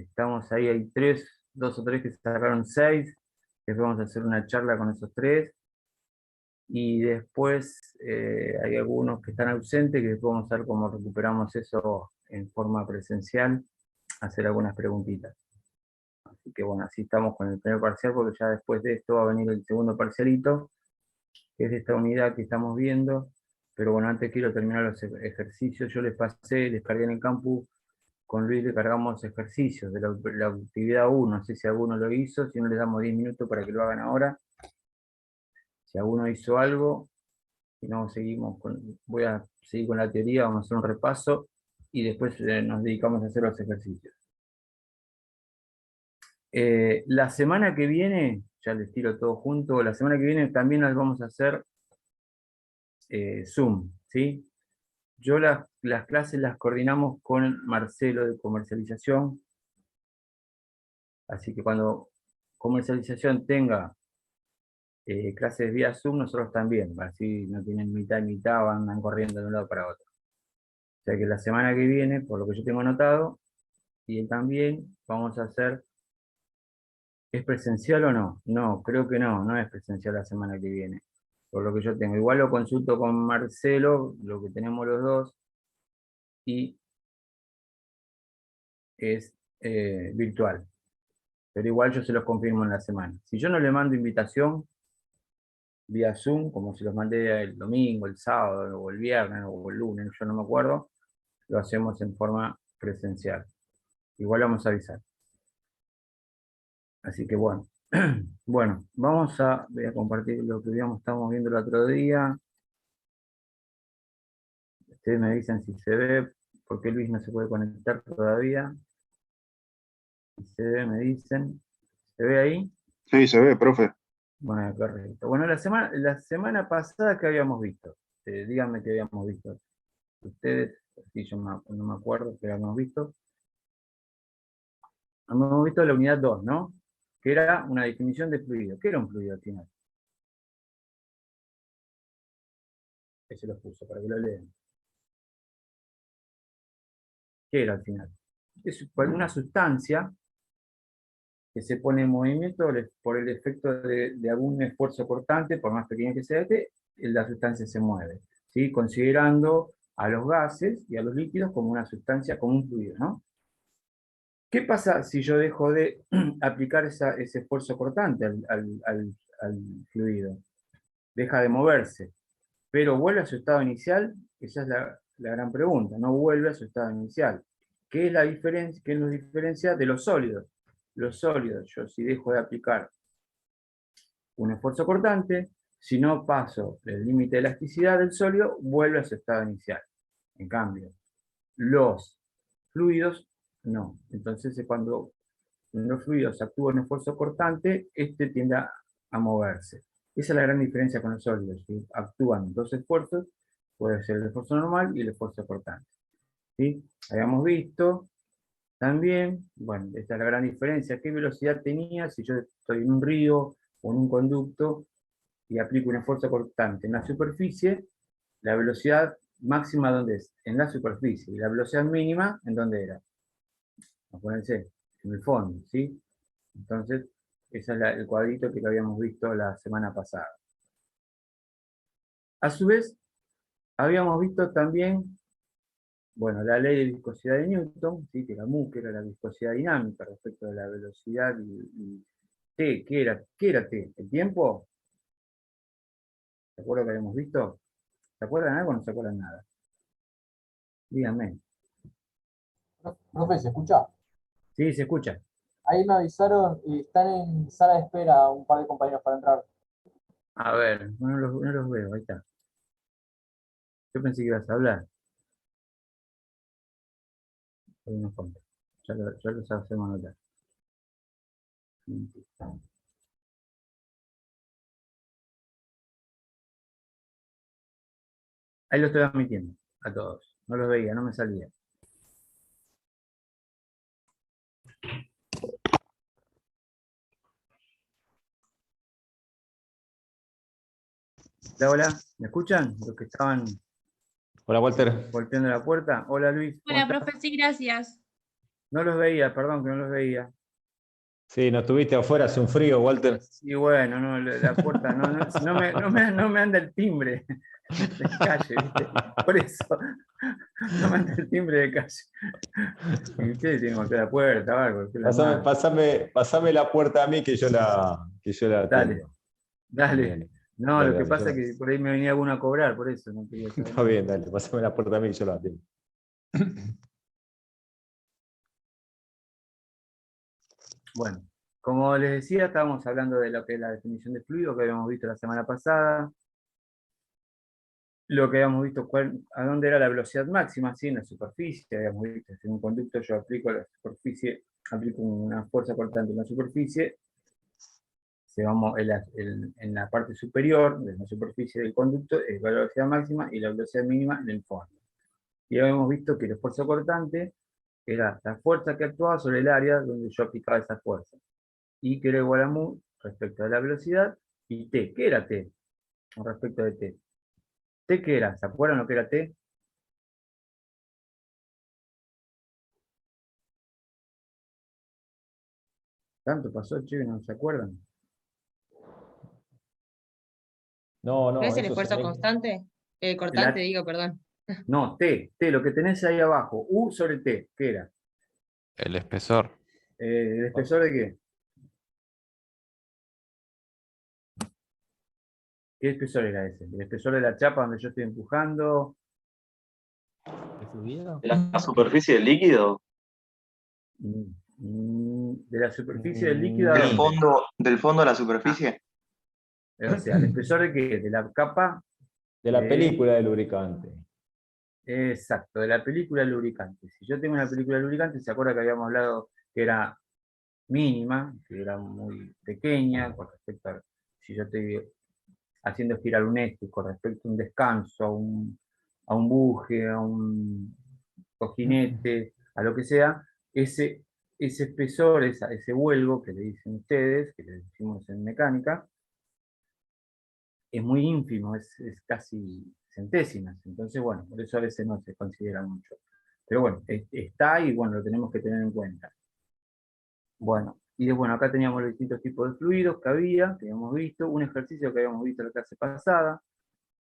estamos ahí, hay dos o tres que sacaron 6, después vamos a hacer una charla con esos 3, y después hay algunos que están ausentes, que después vamos a ver cómo recuperamos eso en forma presencial, hacer algunas preguntitas. Así que bueno, así estamos con el primer parcial, porque ya después de esto va a venir el segundo parcialito, que es de esta unidad que estamos viendo. Pero bueno, antes quiero terminar los ejercicios. Yo les pasé, les cargué en el campus, con Luis le cargamos ejercicios de la actividad 1, no sé si alguno lo hizo, si no les damos 10 minutos para que lo hagan ahora. Si alguno hizo algo, si no, voy a seguir con la teoría, vamos a hacer un repaso, y después nos dedicamos a hacer los ejercicios. La semana que viene, ya les tiro todo junto, la semana que viene también las vamos a hacer Zoom, ¿sí? Yo las clases las coordinamos con Marcelo de comercialización, así que cuando comercialización tenga clases vía Zoom, nosotros también, así no tienen mitad y mitad, andan corriendo de un lado para otro. O sea que la semana que viene, por lo que yo tengo anotado, y él también, vamos a hacer... ¿Es presencial o no? No, creo que no es presencial la semana que viene, por lo que yo tengo. Igual lo consulto con Marcelo, lo que tenemos los dos, y es virtual. Pero igual yo se los confirmo en la semana. Si yo no le mando invitación vía Zoom, como si los mandé el domingo, el sábado, o el viernes, o el lunes, yo no me acuerdo, lo hacemos en forma presencial. Igual vamos a avisar. Así que bueno. Bueno, voy a compartir lo que estábamos viendo el otro día. Ustedes me dicen si se ve, porque Luis no se puede conectar todavía. Si se ve, me dicen. ¿Se ve ahí? Sí, se ve, profe. Bueno, correcto. Bueno, la semana pasada, ¿qué habíamos visto? Díganme qué habíamos visto. Ustedes, si yo no me acuerdo qué habíamos visto. Habíamos visto la unidad 2, ¿no? Que era una definición de fluido. ¿Qué era un fluido al final? Ese lo puso, para que lo lean. ¿Qué era al final? Es una sustancia que se pone en movimiento por el efecto de algún esfuerzo cortante, por más pequeño que sea la sustancia se mueve, ¿sí? Considerando a los gases y a los líquidos como una sustancia, como un fluido, ¿no? ¿Qué pasa si yo dejo de aplicar ese esfuerzo cortante al fluido? Deja de moverse, pero vuelve a su estado inicial. Esa es la gran pregunta. No vuelve a su estado inicial. ¿Qué es la diferencia? ¿Qué nos diferencia de los sólidos? Los sólidos, yo si dejo de aplicar un esfuerzo cortante, si no paso el límite de elasticidad del sólido, vuelve a su estado inicial. En cambio, los fluidos no. Entonces, cuando en los fluidos actúa un esfuerzo cortante, este tiende a moverse. Esa es la gran diferencia con los sólidos. ¿Sí? Actúan dos esfuerzos, puede ser el esfuerzo normal y el esfuerzo cortante. ¿Sí? Habíamos visto también, bueno, esta es la gran diferencia, qué velocidad tenía si yo estoy en un río o en un conducto y aplico un esfuerzo cortante en la superficie. La velocidad máxima, ¿dónde es? En la superficie. Y la velocidad mínima, ¿en dónde era? Acuérdense, en el fondo, ¿sí? Entonces, ese es el cuadrito que lo habíamos visto la semana pasada. A su vez, habíamos visto también, bueno, la ley de viscosidad de Newton, ¿sí? Que era mu, que era la viscosidad dinámica respecto de la velocidad y T, ¿qué era T? ¿El tiempo? ¿Se acuerdan que habíamos visto? ¿Se acuerdan algo o no se acuerdan nada? Díganme. Profe, ¿se escucha? Sí, se escucha. Ahí me avisaron y están en sala de espera un par de compañeros para entrar. A ver, no los veo, ahí está. Yo pensé que ibas a hablar. Ahí nos cuenta. Ya los hacemos notar. Ahí lo estoy admitiendo a todos. No los veía, no me salía. Hola, hola, ¿me escuchan? Los que estaban Hola, Walter. golpeando la puerta. Hola, Luis, ¿cómo Hola, estás? profe, sí, gracias. No los veía, perdón que no los veía. Sí, no estuviste afuera, hace un frío, Walter. Y bueno, no, la puerta, no me anda el timbre de calle, ¿viste? Por eso, no me anda el timbre de calle. Y ustedes tienen que golpear la puerta o algo, que la Pasame, madre. pasame la puerta a mí que yo la Dale, atiendo. dale. Dale, No, lo dale, que dale, pasa es que por ahí me venía alguno a cobrar, por eso no quería saber está nada. bien, dale, pasame la puerta a mí y yo la atiendo. Bueno, como les decía, estábamos hablando de lo que es la definición de fluido que habíamos visto la semana pasada. Lo que habíamos visto, a dónde era la velocidad máxima, ¿sí? En la superficie, habíamos visto, en un conducto yo aplico a la superficie, aplico una fuerza cortante en la superficie, en la parte superior de la superficie del conducto es la velocidad máxima y la velocidad mínima en el fondo. Y habíamos visto que la fuerza cortante era la fuerza que actuaba sobre el área donde yo aplicaba esa fuerza. Y que era igual a mu respecto a la velocidad y t. ¿Qué era t con respecto de t? ¿T qué era? ¿Se acuerdan lo que era t? ¿Tanto pasó, che, no se acuerdan? No, ¿No es no, el eso es esfuerzo constante? Cortante, La, digo, perdón. no, t, lo que tenés ahí abajo, u sobre t, ¿qué era? El espesor. ¿El espesor de qué? ¿Qué espesor era ese? ¿El espesor de la chapa donde yo estoy empujando? ¿El fluido? ¿La superficie del líquido? ¿De la superficie del líquido a ¿Del dónde? del fondo a la superficie? O sea, ¿el espesor de qué? De la capa de la de... película de lubricante. Exacto, de la película lubricante. Si yo tengo una película lubricante, ¿se acuerda que habíamos hablado que era mínima, que era muy pequeña, con respecto a si yo estoy haciendo girar un eje, con respecto a un descanso, a un buje, a un cojinete, a lo que sea, ese espesor, ese vuelvo que le dicen ustedes, que le decimos en mecánica, es muy ínfimo, es casi centésimas. Entonces, bueno, por eso a veces no se considera mucho. Pero bueno, está y bueno, lo tenemos que tener en cuenta. Bueno, y bueno, acá teníamos los distintos tipos de fluidos que había, que habíamos visto, un ejercicio que habíamos visto en la clase pasada,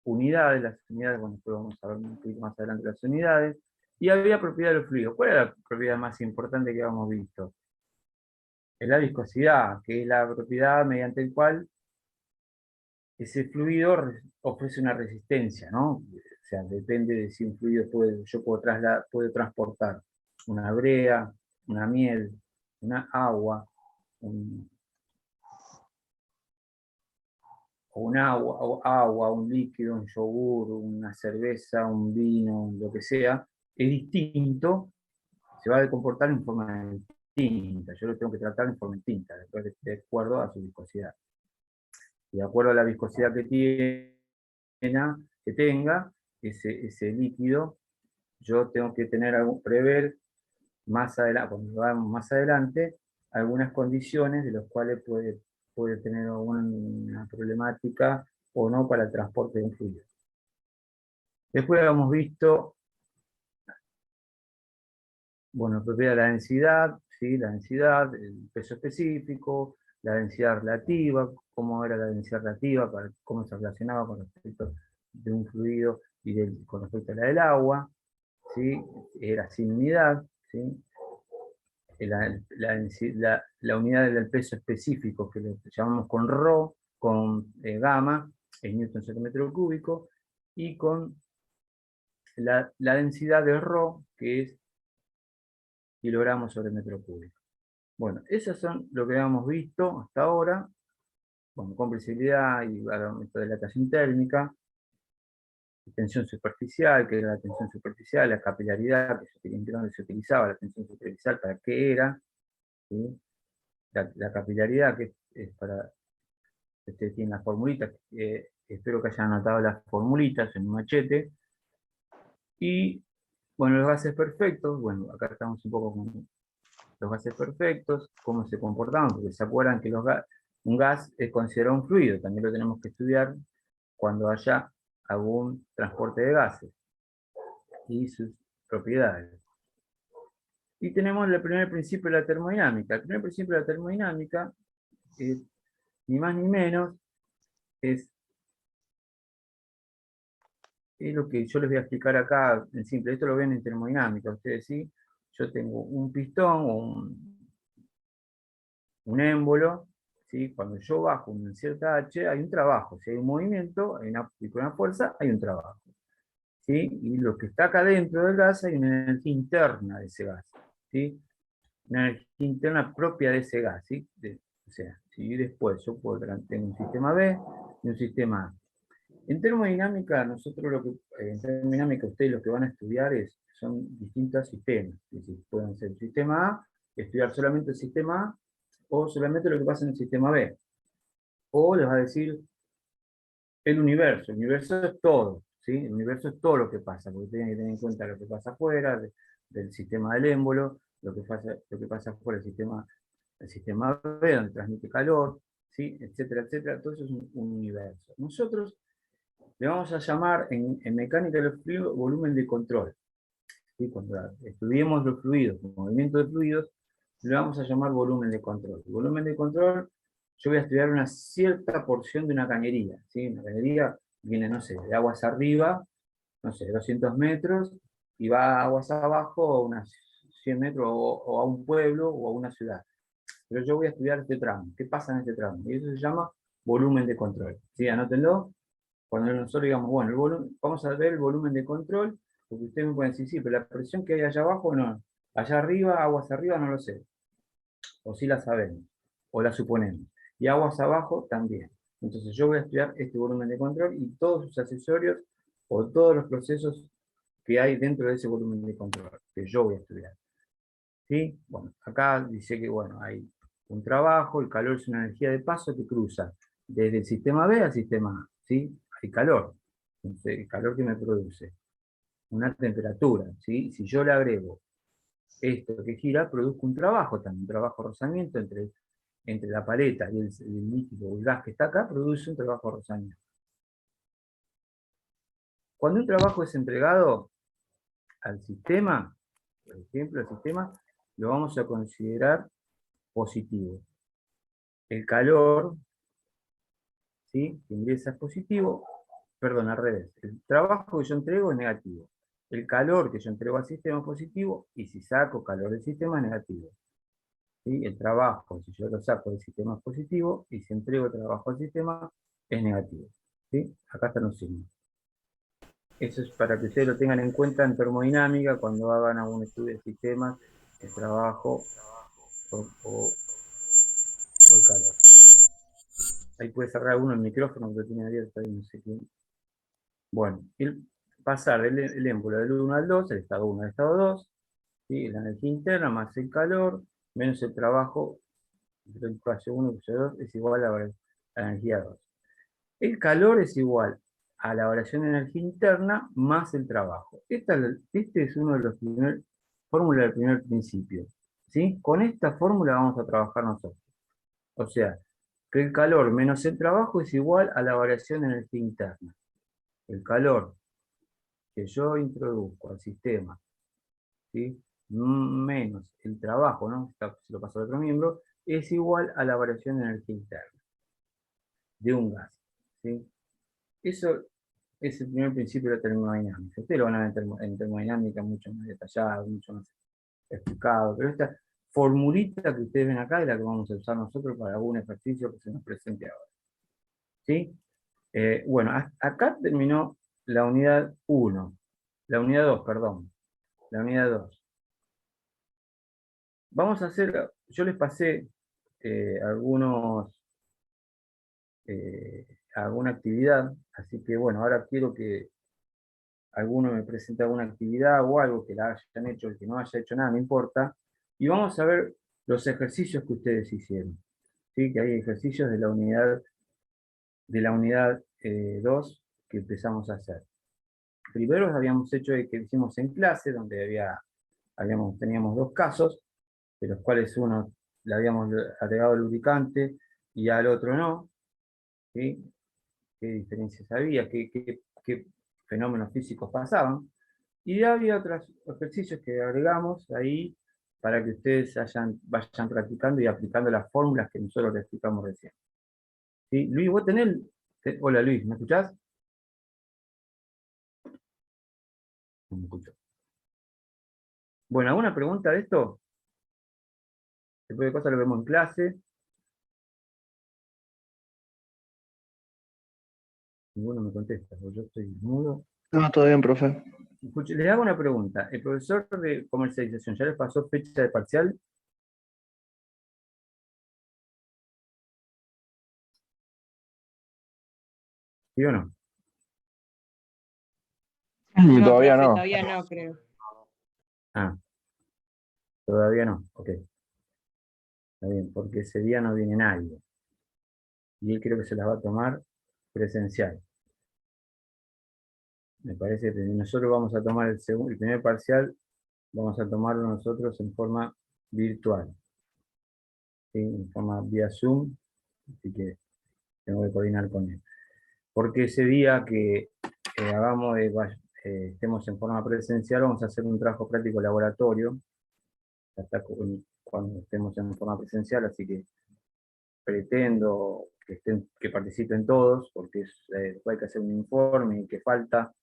unidades, las unidades, bueno, después vamos a ver un poquito más adelante las unidades, y había propiedad de los fluidos. ¿Cuál era la propiedad más importante que habíamos visto? Es la viscosidad, que es la propiedad mediante el cual ese fluido ofrece una resistencia, ¿no? O sea, depende de si un fluido yo puedo transportar una brea, una miel, una agua, un líquido, un yogur, una cerveza, un vino, lo que sea, es distinto, se va a comportar en forma distinta. Yo lo tengo que tratar en forma distinta, de acuerdo a su viscosidad. Y de acuerdo a la viscosidad que tenga ese líquido, yo tengo que prever más adelante, cuando vamos más adelante, algunas condiciones de las cuales puede tener alguna problemática o no para el transporte de un fluido. Después hemos visto, bueno, propiedad de la densidad, ¿sí? La densidad, el peso específico, la densidad relativa, cómo era la densidad relativa, cómo se relacionaba con respecto de un fluido y con respecto a la del agua, ¿sí? Era sin unidad, ¿sí? La unidad del peso específico, que lo llamamos con ρ, con gamma, en newton sobre metro cúbico, y con la densidad de ρ, que es kilogramos sobre metro cúbico. Bueno, esos son lo que habíamos visto hasta ahora, bueno, compresibilidad y método de dilatación térmica, tensión superficial, que era la tensión superficial, la capilaridad, que se utilizaba la tensión superficial, para qué era, ¿sí? La capilaridad, que es para, ustedes tienen las formulitas, espero que hayan anotado las formulitas en un machete, y bueno, los gases perfectos, bueno, acá estamos un poco con los gases perfectos, cómo se comportaban, porque se acuerdan que un gas es considerado un fluido, también lo tenemos que estudiar cuando haya algún transporte de gases y sus propiedades. Y tenemos el primer principio de la termodinámica. El primer principio de la termodinámica es, ni más ni menos, es lo que yo les voy a explicar acá en simple. Esto lo ven en termodinámica. Ustedes sí, yo tengo un pistón o un émbolo. ¿Sí? Cuando yo bajo una cierta H, hay un trabajo. Si hay un movimiento, y con una fuerza, hay un trabajo. ¿Sí? Y lo que está acá dentro del gas, hay una energía interna de ese gas. ¿Sí? Una energía interna propia de ese gas. ¿Sí? O sea, si después yo puedo tener un sistema B y un sistema A. En termodinámica, en termodinámica ustedes lo que van a estudiar son distintos sistemas. Es decir, pueden ser el sistema A, estudiar solamente el sistema A, o solamente lo que pasa en el sistema B. O les va a decir el universo es todo, ¿sí? El universo es todo lo que pasa, porque tienen que tener en cuenta lo que pasa afuera del sistema del émbolo, lo que pasa afuera del sistema B, donde transmite calor, ¿sí? Etcétera, etcétera. Todo eso es un universo. Nosotros le vamos a llamar en mecánica de los fluidos volumen de control. ¿Sí? Cuando estudiemos los fluidos, el movimiento de fluidos, le vamos a llamar volumen de control. El volumen de control, yo voy a estudiar una cierta porción de una cañería. ¿Sí? Una cañería viene, no sé, de aguas arriba, no sé, 200 metros, y va a aguas abajo, unas 100 metros, o a un pueblo, o a una ciudad. Pero yo voy a estudiar este tramo. ¿Qué pasa en este tramo? Y eso se llama volumen de control. ¿Sí? Anótenlo. Cuando nosotros digamos, bueno, vamos a ver el volumen de control, porque ustedes me pueden decir, sí, pero la presión que hay allá abajo no. Allá arriba, aguas arriba, no lo sé. O sí la sabemos, o la suponemos. Y aguas abajo también. Entonces yo voy a estudiar este volumen de control y todos sus accesorios o todos los procesos que hay dentro de ese volumen de control, que yo voy a estudiar. ¿Sí? Bueno, acá dice que bueno, hay un trabajo, el calor es una energía de paso que cruza desde el sistema B al sistema A. ¿Sí? Hay calor. Entonces, el calor que me produce una temperatura. ¿Sí? Si yo le agrego esto que gira, produzco un trabajo también, un trabajo de rozamiento entre la paleta y el líquido o el gas que está acá, produce un trabajo de rozamiento. Cuando un trabajo es entregado al sistema, por ejemplo, al sistema, lo vamos a considerar positivo. El calor, ¿sí? Que ingresa es positivo, perdón, al revés. El trabajo que yo entrego es negativo. El calor que yo entrego al sistema es positivo, y si saco calor del sistema es negativo. ¿Sí? El trabajo, si yo lo saco del sistema es positivo, y si entrego trabajo al sistema es negativo. ¿Sí? Acá están los signos. Eso es para que ustedes lo tengan en cuenta en termodinámica cuando hagan algún estudio de sistemas, el trabajo o el calor. Ahí puede cerrar uno el micrófono que lo tiene abierto ahí, no sé quién. Bueno, pasar el émbolo del 1 al 2, el estado 1 al estado 2, ¿sí? La energía interna más el calor, menos el trabajo, el espacio 1 y espacio 2 es igual a la energía 2. El calor es igual a la variación de energía interna más el trabajo. Este es uno de los primeros fórmulas del primer principio. ¿Sí? Con esta fórmula vamos a trabajar nosotros. O sea, que el calor menos el trabajo es igual a la variación de energía interna. El calor que yo introduzco al sistema, ¿sí? Menos el trabajo, ¿no? Se lo paso a otro miembro, es igual a la variación de energía interna de un gas. ¿Sí? Eso es el primer principio de la termodinámica. Ustedes lo van a ver en termodinámica mucho más detallado, mucho más explicado, pero esta formulita que ustedes ven acá es la que vamos a usar nosotros para algún ejercicio que se nos presente ahora. ¿Sí? Bueno, acá terminó la unidad 1, la unidad 2, perdón, la unidad 2. Vamos a hacer, yo les pasé alguna actividad, así que bueno, ahora quiero que alguno me presente alguna actividad o algo que la hayan hecho, el que no haya hecho nada, no importa, y vamos a ver los ejercicios que ustedes hicieron. ¿Sí? Que hay ejercicios de la unidad 2 que empezamos a hacer. Primero habíamos hecho el que hicimos en clase, donde teníamos dos casos, de los cuales uno le habíamos agregado lubricante y al otro no. ¿Sí? ¿Qué diferencias había? ¿Qué fenómenos físicos pasaban? Y había otros ejercicios que agregamos ahí, para que ustedes vayan practicando y aplicando las fórmulas que nosotros les explicamos recién. ¿Sí? Luis, vos tenés... Hola Luis, ¿me escuchás? No me escucho. Bueno, ¿alguna pregunta de esto? Después de cosas lo vemos en clase. Ninguno me contesta, porque yo estoy mudo. No, todo bien, profe. Escuche, les hago una pregunta. ¿El profesor de comercialización ya les pasó fecha de parcial? ¿Sí o no? No, Todavía profe, no. todavía no, creo. Ah, todavía no. Ok. Está bien, porque ese día no viene nadie. Y él creo que se las va a tomar presencial. Me parece que nosotros vamos a tomar el primer parcial, vamos a tomarlo nosotros en forma virtual. ¿Sí? En forma vía Zoom. Así que tengo que coordinar con él. Porque ese día que estemos en forma presencial, vamos a hacer un trabajo práctico laboratorio, hasta cuando estemos en forma presencial, así que pretendo que participen todos, porque hay que hacer un informe y que falta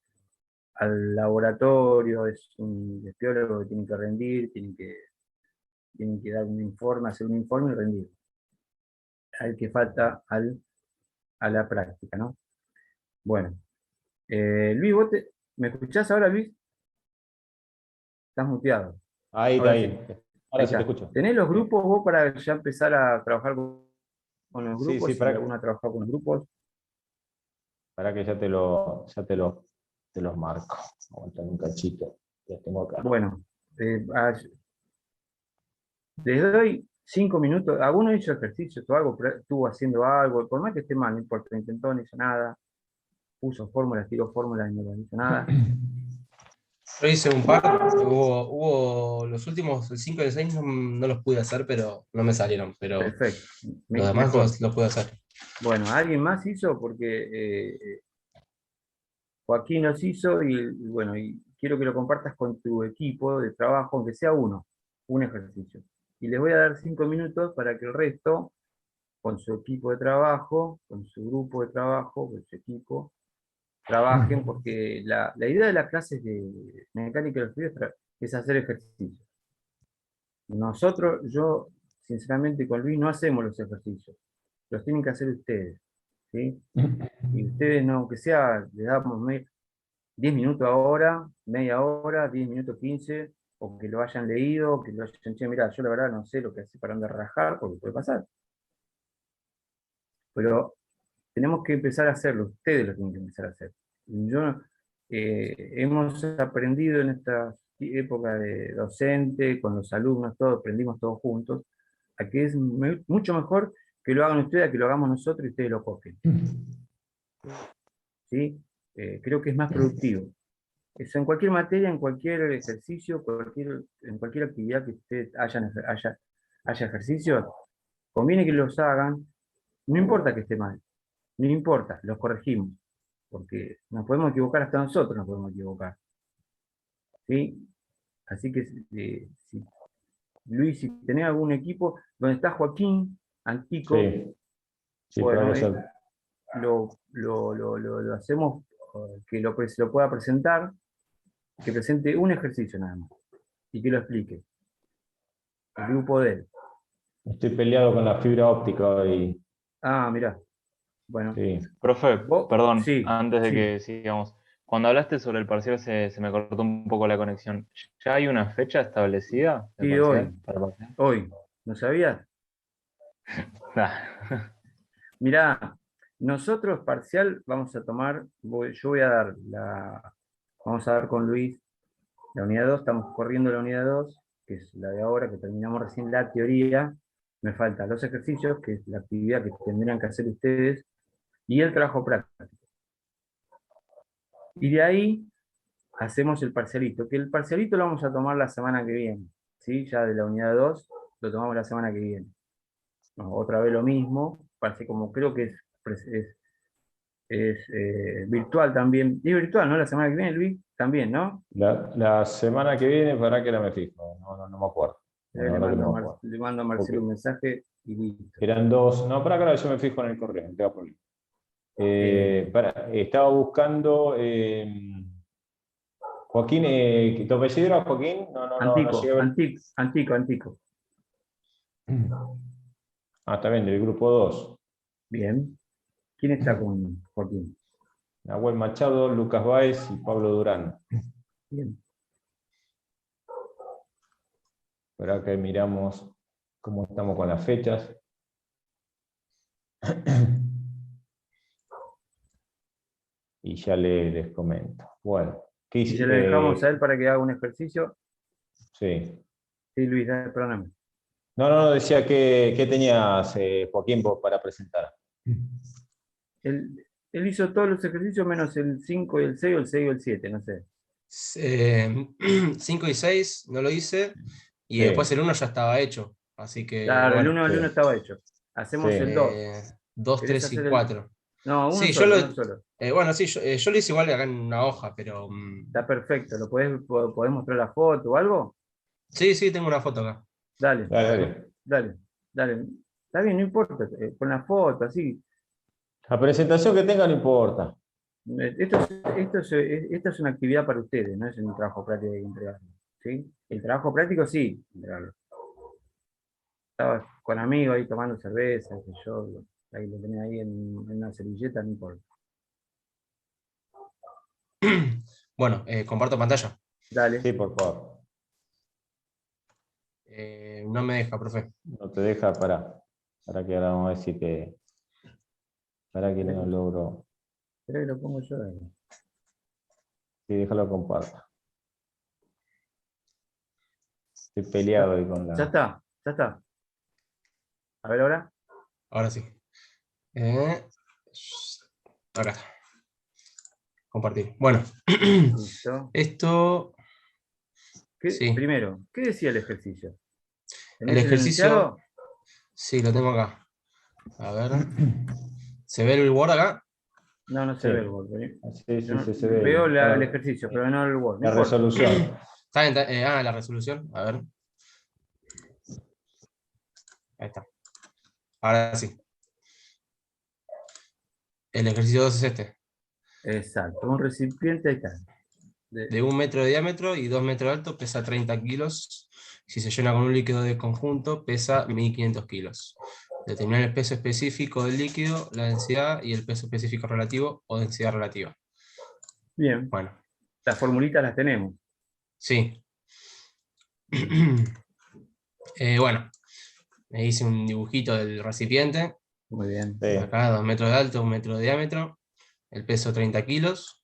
al laboratorio, es un biólogo que tienen que rendir, tienen que dar un informe, hacer un informe y rendir. Al que falta a la práctica, ¿no? Bueno, Luis, ¿me escuchás ahora, Luis? Estás muteado. Ahí está, Ahora ahí. sí. Ahora Ahí sí te está. escucho. ¿Tenés los grupos vos para ya empezar a trabajar con los Sí, grupos? sí, Si alguno ha trabajado con los grupos. para que ya te los marco. Aguantar un cachito. Los tengo acá. Bueno, les doy 5 minutos. Alguno hizo ejercicios o algo, estuvo haciendo algo, por más que esté mal, no importa, intentó, no hizo nada, puso fórmulas, tiró fórmulas y no hizo nada. Yo hice un par, hubo los últimos, el 5 y el 6 no los pude hacer, pero no me salieron, pero Perfecto, los demás mejor. los pude hacer. Bueno, ¿alguien más hizo? Porque Joaquín los hizo y bueno, y quiero que lo compartas con tu equipo de trabajo, aunque sea un ejercicio. Y les voy a dar 5 minutos para que el resto, con su equipo de trabajo, con su grupo de trabajo, con su equipo, trabajen, porque la idea de las clases de mecánica de los fluidos es hacer ejercicios. Yo, sinceramente, con Luis no hacemos los ejercicios, los tienen que hacer ustedes, ¿sí? Y ustedes, no, aunque sea, les damos 10 minutos ahora, media hora, 10 minutos 15, o que lo hayan leído, o que lo hayan dicho, mira, yo la verdad no sé lo que hace para andar a rajar, porque puede pasar. Pero tenemos que empezar a hacerlo, ustedes lo tienen que empezar a hacer. Hemos aprendido en esta época de docente, con los alumnos, todos, aprendimos todos juntos, a que es mucho mejor que lo hagan ustedes, a que lo hagamos nosotros y ustedes lo copien. ¿Sí? Creo que es más productivo. Eso en cualquier materia, en cualquier ejercicio, en cualquier actividad que ustedes haya ejercicios, conviene que los hagan, no importa que esté mal, no importa, los corregimos, porque nos podemos equivocar, hasta nosotros nos podemos equivocar. ¿Sí? Así que, Luis, si tenés algún equipo, donde está Joaquín, Antico, Sí, sí, pero bueno, hay que hacer. lo hacemos, que se lo pueda presentar, que presente un ejercicio nada más, y que lo explique. El grupo de él. Estoy peleado con la fibra óptica hoy. Ah, mirá. Bueno, Sí. Profe, vos, perdón, sí, antes de sí, que sigamos. Cuando hablaste sobre el parcial se me cortó un poco la conexión. ¿Ya hay una fecha establecida del sí, parcial? ¿Para el parcial? hoy. ¿No sabías? Ah, Mirá, nosotros parcial vamos a tomar, yo voy a dar vamos a dar con Luis la unidad 2, estamos corriendo la unidad 2, que es la de ahora, que terminamos recién la teoría, me faltan los ejercicios, que es la actividad que tendrían que hacer ustedes, y el trabajo práctico. Y de ahí hacemos el parcialito, que el parcialito lo vamos a tomar la semana que viene, ¿sí? Ya de la unidad 2 lo tomamos la semana que viene. No, otra vez lo mismo, parece como creo que es virtual también. Es virtual, ¿no? La semana que viene, Luis, también, ¿no? La semana que viene, para que no me fijo, no me acuerdo. Le La verdad que mando, no me acuerdo. le mando a Marcelo Ok. un mensaje y listo. Eran dos. No, para acá yo me fijo en el correo, no tengo problema. Estaba buscando Joaquín, ¿tu apellido era Joaquín? No Antico, llegué a ver. Antico. Ah, está bien, del grupo 2. Bien. ¿Quién está con Joaquín? Nahuel Machado, Lucas Báez y Pablo Durán. Bien. Ahora que miramos cómo estamos con las fechas. Y ya les comento. Bueno, ¿qué Y se lo dejamos a hice? él para que haga un ejercicio. Sí. Sí, Luis, perdóname. No, decía que tenías, Joaquín, para presentar. Él hizo todos los ejercicios menos el 5 y el 6 o el 6 y el 7, no sé. 5 y 6 no lo hice, y Sí, después el uno ya estaba hecho. Así que, Claro, bueno, el uno sí, estaba hecho. Hacemos el sí. 2. 2, ¿Querés 3 y hacer el...? 4. No, Sí, yo lo, uno solo. bueno, sí, yo lo hice igual acá en una hoja, pero Está perfecto. ¿Podés mostrar la foto o algo? sí, tengo una foto acá. Dale, A ver. Dale. dale. Está bien, no importa. Pon la foto, así. La presentación que tenga no importa. Esto es una actividad para ustedes, no es un trabajo práctico que hay que entregarlo. ¿Sí? El trabajo práctico sí, entregarlo. Estaba con amigos ahí tomando cerveza, que yo ahí lo tenía ahí en una servilleta, no importa. Bueno, comparto pantalla. Dale. Sí, por favor. No me deja, profe. No te deja para que ahora vamos a decir que para que no logro. Creo que lo pongo yo ahí. Sí, déjalo comparta. Estoy peleado ahí con Ya la. está. A ver ahora. Ahora sí. Acá está. Compartir. Bueno, Listo. esto, sí. Primero, ¿qué decía el ejercicio? El ¿Tenés el ejercicio, enunciado? sí, lo tengo acá. A ver. ¿Se ve el Word acá? No, no se ve el Sí, Word. Yo sí, se ve. veo el ejercicio, pero no el Word. No La importa. resolución. ¿Está bien? La resolución. A ver. Ahí está. Ahora sí. El ejercicio 2 es este. Exacto. Un recipiente, ahí está. De 1 metro de diámetro y 2 metros de alto, pesa 30 kilos. Si se llena con un líquido de conjunto, pesa 1500 kilos. Determinar el peso específico del líquido, la densidad y el peso específico relativo o densidad relativa. Bien. Bueno, Las formulitas las tenemos. sí. Bueno, me hice un dibujito del recipiente. Muy bien. Sí. Acá 2 metros de alto, 1 metro de diámetro. El peso 30 kilos.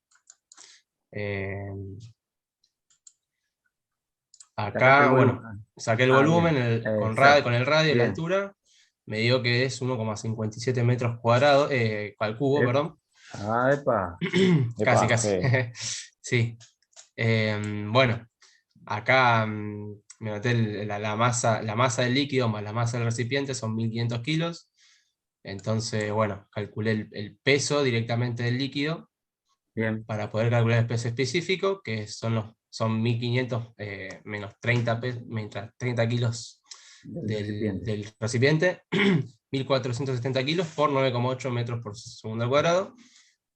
Sacaste el Acá, volumen. bueno, saqué el Bien. volumen Exacto. con el radio y la Bien. altura. Me dio que es 1,57 metros cuadrados, al cubo, Ep- perdón. Epa. Casi, Epa, casi. sí. Sí. Bueno, acá me noté la masa del líquido más la masa del recipiente son 1500 kilos. Entonces, bueno, calculé el peso directamente del líquido Bien. para poder calcular el peso específico, que son 1500 menos 30 kilos Del recipiente. del recipiente, 1470 kilos por 9,8 metros por segundo al cuadrado,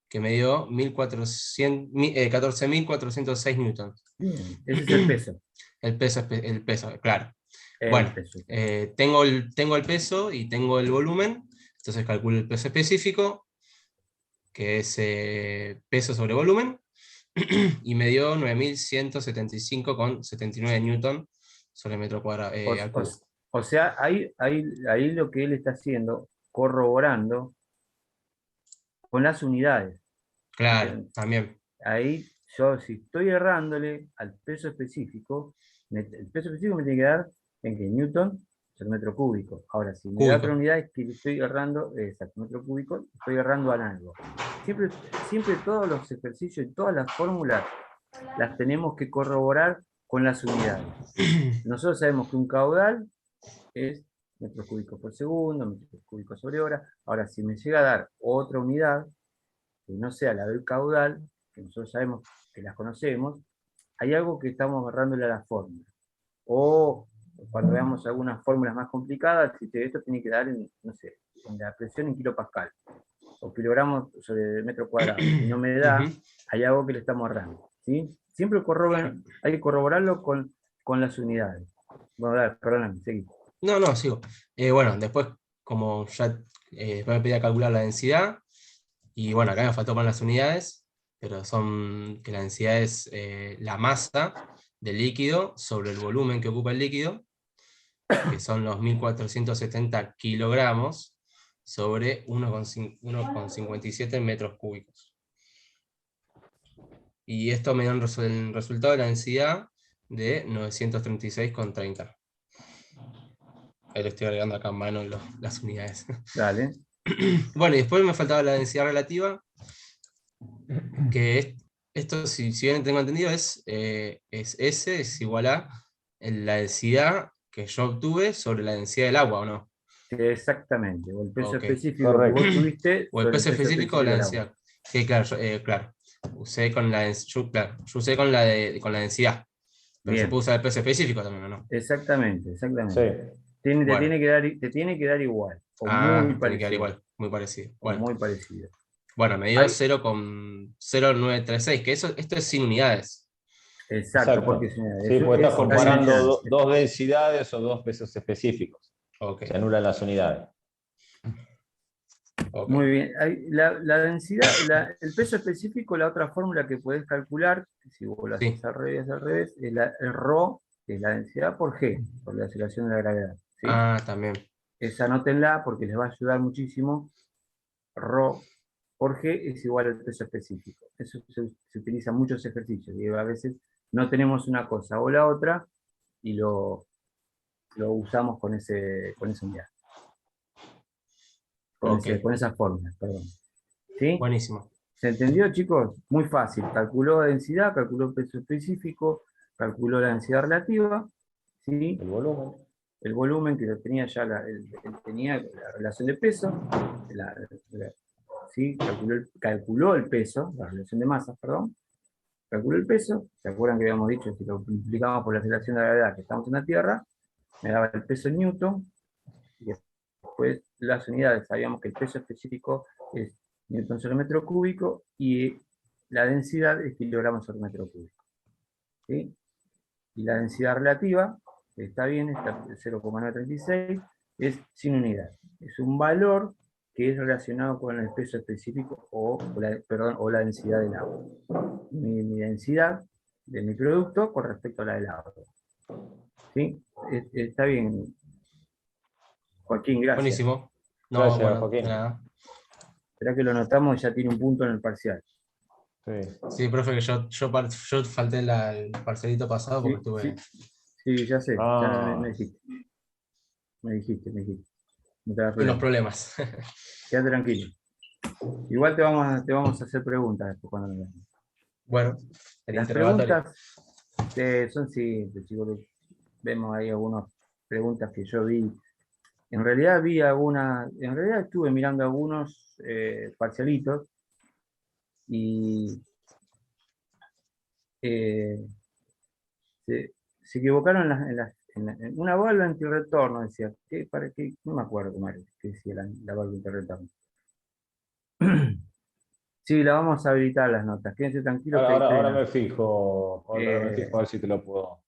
que me dio 14.406 newtons. Bien. Ese es el peso. El peso, claro. El Bueno, peso. tengo el peso y tengo el volumen, entonces calculo el peso específico, que es peso sobre volumen, y me dio 9.175,79 newton sobre metro cuadrado O, al o- cubo. o sea, ahí lo que él está haciendo, corroborando con las unidades. Claro, ¿Entiendes? también. Ahí yo, si estoy errándole al peso específico, el peso específico me tiene que dar en que Newton es el metro cúbico. Ahora, si me da otra Cúbico. unidad, es que estoy errando, exacto, metro cúbico, estoy errando al algo. Siempre todos los ejercicios y todas las fórmulas las tenemos que corroborar con las unidades. Nosotros sabemos que un caudal es metros cúbicos por segundo, metros cúbicos sobre hora. Ahora, si me llega a dar otra unidad, que no sea la del caudal, que nosotros sabemos que las conocemos, hay algo que estamos agarrándole a la fórmula. O cuando veamos algunas fórmulas más complicadas, esto tiene que dar, no sé, en la presión en kilopascal, o kilogramos sobre el metro cuadrado. Si no me da, Ujú. hay algo que le estamos errando, ¿sí? Siempre hay que corroborarlo con las unidades. Bueno, dale, perdóname, seguí. No, sigo. Bueno, después, como ya después me pedía calcular la densidad, y bueno, acá me faltó poner las unidades, pero son que la densidad es la masa del líquido sobre el volumen que ocupa el líquido, que son los 1470 kilogramos sobre 1,57 metros cúbicos. Y esto me da el resultado de la densidad de 936,30. Ahí le estoy agregando acá en mano las unidades. Dale. Bueno, y después me faltaba la densidad relativa, que esto, si bien tengo entendido, es S es igual a la densidad que yo obtuve sobre la densidad del agua, ¿o no? Sí, exactamente. O el peso Ok. específico Correcto. que vos tuviste O el sobre el peso peso específico o la del agua. densidad. Sí, claro, claro. Usé con yo usé con con la densidad. Pero yo Bien, puedo usar el peso específico también, ¿o no? exactamente. Sí. Te Bueno. tiene que dar igual, o muy Tiene que dar parecido, igual, muy parecido. o Bueno, muy parecido. bueno, me dio Hay, 0,0936, que esto es sin unidades. exacto, porque Exacto. Sí, eso porque estás hay comparando unidades. dos densidades o dos pesos específicos. Ok, Se anulan las unidades. ok. Muy bien. La densidad, el peso específico, la otra fórmula que podés calcular, si vos lo haces Sí. al revés, es el ρ, que es la densidad por G, por la aceleración de la gravedad. ¿Sí? También. Esa anótenla porque les va a ayudar muchísimo. ρ por G es igual al peso específico. Eso se utiliza en muchos ejercicios. Y a veces no tenemos una cosa o la otra y lo usamos con esa unidad, Ok, con esa fórmula, perdón. ¿Sí? buenísimo. ¿Se entendió, chicos? Muy fácil. Calculó densidad, calculó el peso específico, calculó la densidad relativa, ¿sí? El volumen. El volumen que tenía ya tenía la relación de peso, ¿sí? Calculó el peso, la relación de masas, perdón, calculó el peso. ¿Se acuerdan que habíamos dicho si lo multiplicamos por la aceleración de la gravedad que estamos en la Tierra? Me daba el peso en Newton, y después las unidades, sabíamos que el peso específico es Newton sobre metro cúbico y la densidad es kilogramos sobre metro cúbico. ¿Sí? Y la densidad relativa, está bien, está 0,936, es sin unidad. Es un valor que es relacionado con el peso específico o la densidad del agua. Mi densidad de mi producto con respecto a la del agua. ¿Sí? Está bien, Joaquín, gracias. Buenísimo. No, Gracias, bueno, de Joaquín. nada. Esperá que lo notamos, ya tiene un punto en el parcial. Sí. Sí, profe, que yo falté el parcelito pasado porque Sí, estuve sí, ya sé, ya me Ah, dijiste. Me dijiste. No te hagas unos problema. problemas. Quédate tranquilo. Igual te vamos a hacer preguntas después cuando nos veamos. Bueno, el Las interrogatorio. preguntas son simples, chicos. Vemos ahí algunas preguntas que yo vi. En realidad estuve mirando algunos parcialitos y eh, se equivocaron en una válvula antirretorno, decía. ¿Para qué? No me acuerdo cómo era que decía la válvula antirretorno. Sí, la vamos a habilitar las notas. Quédense tranquilos que hay ahora plena. me fijo. Ahora me fijo a ver si te lo puedo